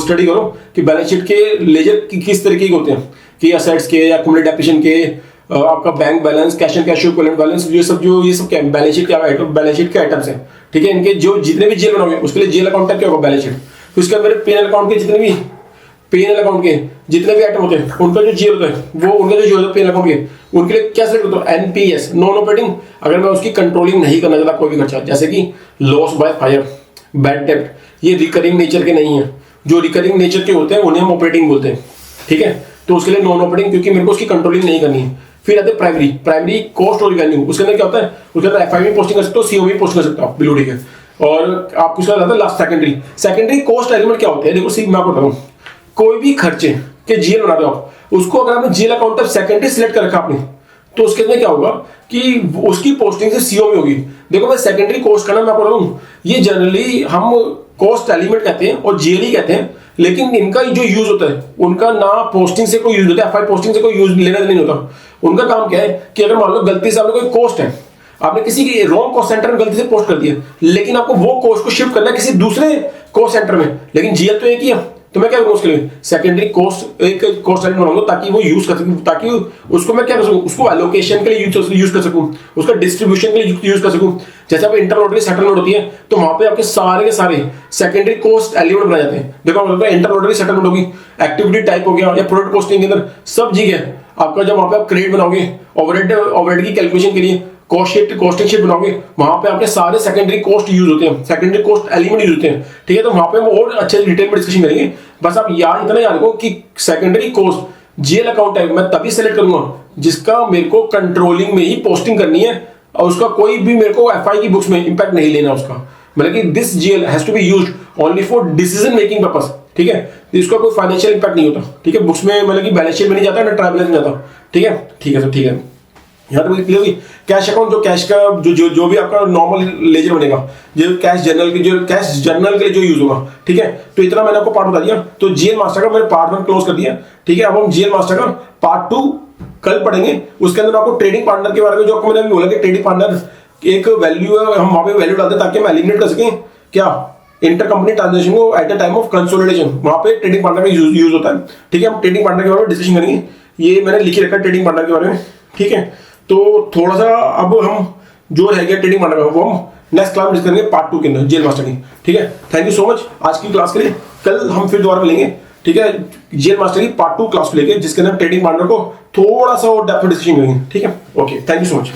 स्टडी करो कि बैलेंस शीट के लेजर किस तरीके के होते हैं, कि असेट्स के या एक्युमुलेटेड डेप्रिसिएशन के, आपका bank balance, cash and cash equivalent balance, ये सब क्या बैलेंस शीट के आइटम, बैलेंस शीट के आइटम्स हैं, ठीक है। इनके जो जितने भी जीएल बनाओगे उसके लिए जीएल अकाउंट टाइप क्या होगा? Balance sheet. तो इसके अंदर पीएनएल अकाउंट के जितने भी आइटम होते हैं उनका जो जीएल होता है वो उनका जो होता है पीएनएल अकाउंट के, उनके लिए क्या सेलेक्ट होता है? NPS, non operating. अगर मैं उसकी कंट्रोलिंग नहीं करना चाहता कोई भी खर्चा, जैसे कि लॉस बाय फायर, बैड डेब्ट, ये रिकरिंग नेचर के नहीं है। जो रिकरिंग नेचर के होते हैं उन्हें हम ऑपरेटिंग बोलते हैं, ठीक है। तो उसके लिए नॉन ऑपरेटिंग, क्योंकि मेरे को उसकी कंट्रोलिंग नहीं करनी है। फिर आते प्राइमरी कॉस्ट और रिवेन्यू, उसके अंदर क्या होता है? उसके अंदर एफआई में पोस्टिंग कर सकते हो, सीओ में पोस्ट कर सकते हो, बिल्कुल ठीक है। और आपको उसका आता है लास्ट सेकेंडरी कॉस्ट एलिमेंट क्या होते हैं? देखो सी मैं आपको बताऊं, कोई भी खर्चे के जीएल बनाते हो आप, उसको अगर आपने जीएल अकाउंट सेकेंडरी सिलेक्ट कर रखा आपने, तो उसके अंदर क्या होगा कि उसकी पोस्टिंग से सीओ में होगी। देखो मैं सेकेंडरी कॉस्ट का ना मैं आपको बताऊं, ये जनरली हम कॉस्ट एलिमेंट कहते हैं और जीएल ही कहते हैं, लेकिन इनका जो यूज होता है उनका ना पोस्टिंग से कोई यूज होता है, एफआई पोस्टिंग से कोई यूज लेना नहीं होता। उनका काम क्या है कि अगर मान लो गलती से आपने कोई कॉस्ट है, आपने किसी की रॉन्ग कॉस्ट सेंटर में गलती से पोस्ट कर दिया, लेकिन आपको वो कॉस्ट को शिफ्ट करना है किसी दूसरे कॉस्ट सेंटर में, लेकिन जीएल तो एक ही है, तो मैं क्या करूंगा उसके लिए सेकेंडरी कॉस्ट एक कॉस्ट एलिमेंट बनाऊंगा ताकि वो यूज कर सकूं, ताकि उसको मैं क्या कर सकूं, उसको एलोकेशन के लिए यूज कर सकूं, उसका डिस्ट्रीब्यूशन के लिए यूज कर सकूं। जैसे आप इंटरऑर्डरी सेटलमेंट होती है तो वहां पे आपके सारे के सारे सेकेंडरी कॉस्ट एलिमेंट बनाए जाते हैं। देखो इंटरऑर्डरी सेटलमेंट होगी, एक्टिविटी टाइप हो गया या प्रोडक्ट कॉस्टिंग के अंदर सब जगह आपका जब वहां पे आप क्रेडिट बनाओगे ओवरहेड की कैलकुलेशन के लिए कॉस्टिंग शीट बनाओगे, वहां पे आपके सारे सेकेंडरी कॉस्ट यूज होते हैं, सेकेंडरी कॉस्ट एलिमेंट यूज होते हैं, ठीक है। तो वहां पे हम और अच्छे डिटेल में डिस्कशन करेंगे। बस आप इतना याद रखो कि सेकेंडरी कॉस्ट जीएल अकाउंट है, मैं तभी सेलेक्ट करूंगा जिसका मेरे को कंट्रोलिंग में ही पोस्टिंग करनी है और उसका कोई भी मेरे को एफआई की बुक्स में इंपैक्ट नहीं लेना उसका, मतलब कि this GL has to be used only for decision making purpose, ठीक है। इसका कोई फाइनेंशियल इंपैक्ट नहीं होता, ठीक है। बुक्स में मतलब कि बैलेंस शीट में नहीं जाता, ना ट्रायल बैलेंस में जाता, ठीक है सर, ठीक है। यहाँ तो क्लियर हुई। कैश अकाउंट, जो कैश का जो भी आपका नॉर्मल लेजर बनेगा, जो कैश जर्नल के लिए जो यूज होगा, ठीक है। तो इतना मैंने आपको पार्ट बता दिया। तो जीएल मास्टर का मैंने पार्ट 1 क्लोज कर दिया, ठीक है। अब हम जीएल मास्टर का पार्ट 2 कल पढ़ेंगे। उसके अंदर आपको ट्रेडिंग पार्टनर के बारे में, जो आपको मैंने अभी बोला कि ट्रेडिंग पार्टनर एक वैल्यू है, हम वहां पे वैल्यू डालते हैं ताकि हम एलिमिनेट कर सकें क्या इंटर कंपनी ट्रांजेक्शन को at the time of consolidation, वहां पे ट्रेडिंग पार्टनर का यूज होता है, ठीक है। हम ट्रेडिंग पार्टनर के बारे में डिस्कशन करेंगे, ये मैंने लिखी रखा है ट्रेडिंग पार्टनर के बारे में, ठीक है। तो थोड़ा सा अब हम जो रह गया ट्रेडिंग पार्टनर वो हम नेक्स्ट क्लास में करेंगे पार्ट 2 के अंदर जीएल मास्टर की, ठीक है। थैंक यू सो मच आज की क्लास के लिए। कल हम फिर दोबारा मिलेंगे, ठीक है, जीएल मास्टर की पार्ट 2 क्लास को लेके, जिसके अंदर ट्रेडिंग पार्टनर को थोड़ा सा और डेप्थ में डिस्कशन करेंगे, ठीक है। Okay, thank you so much.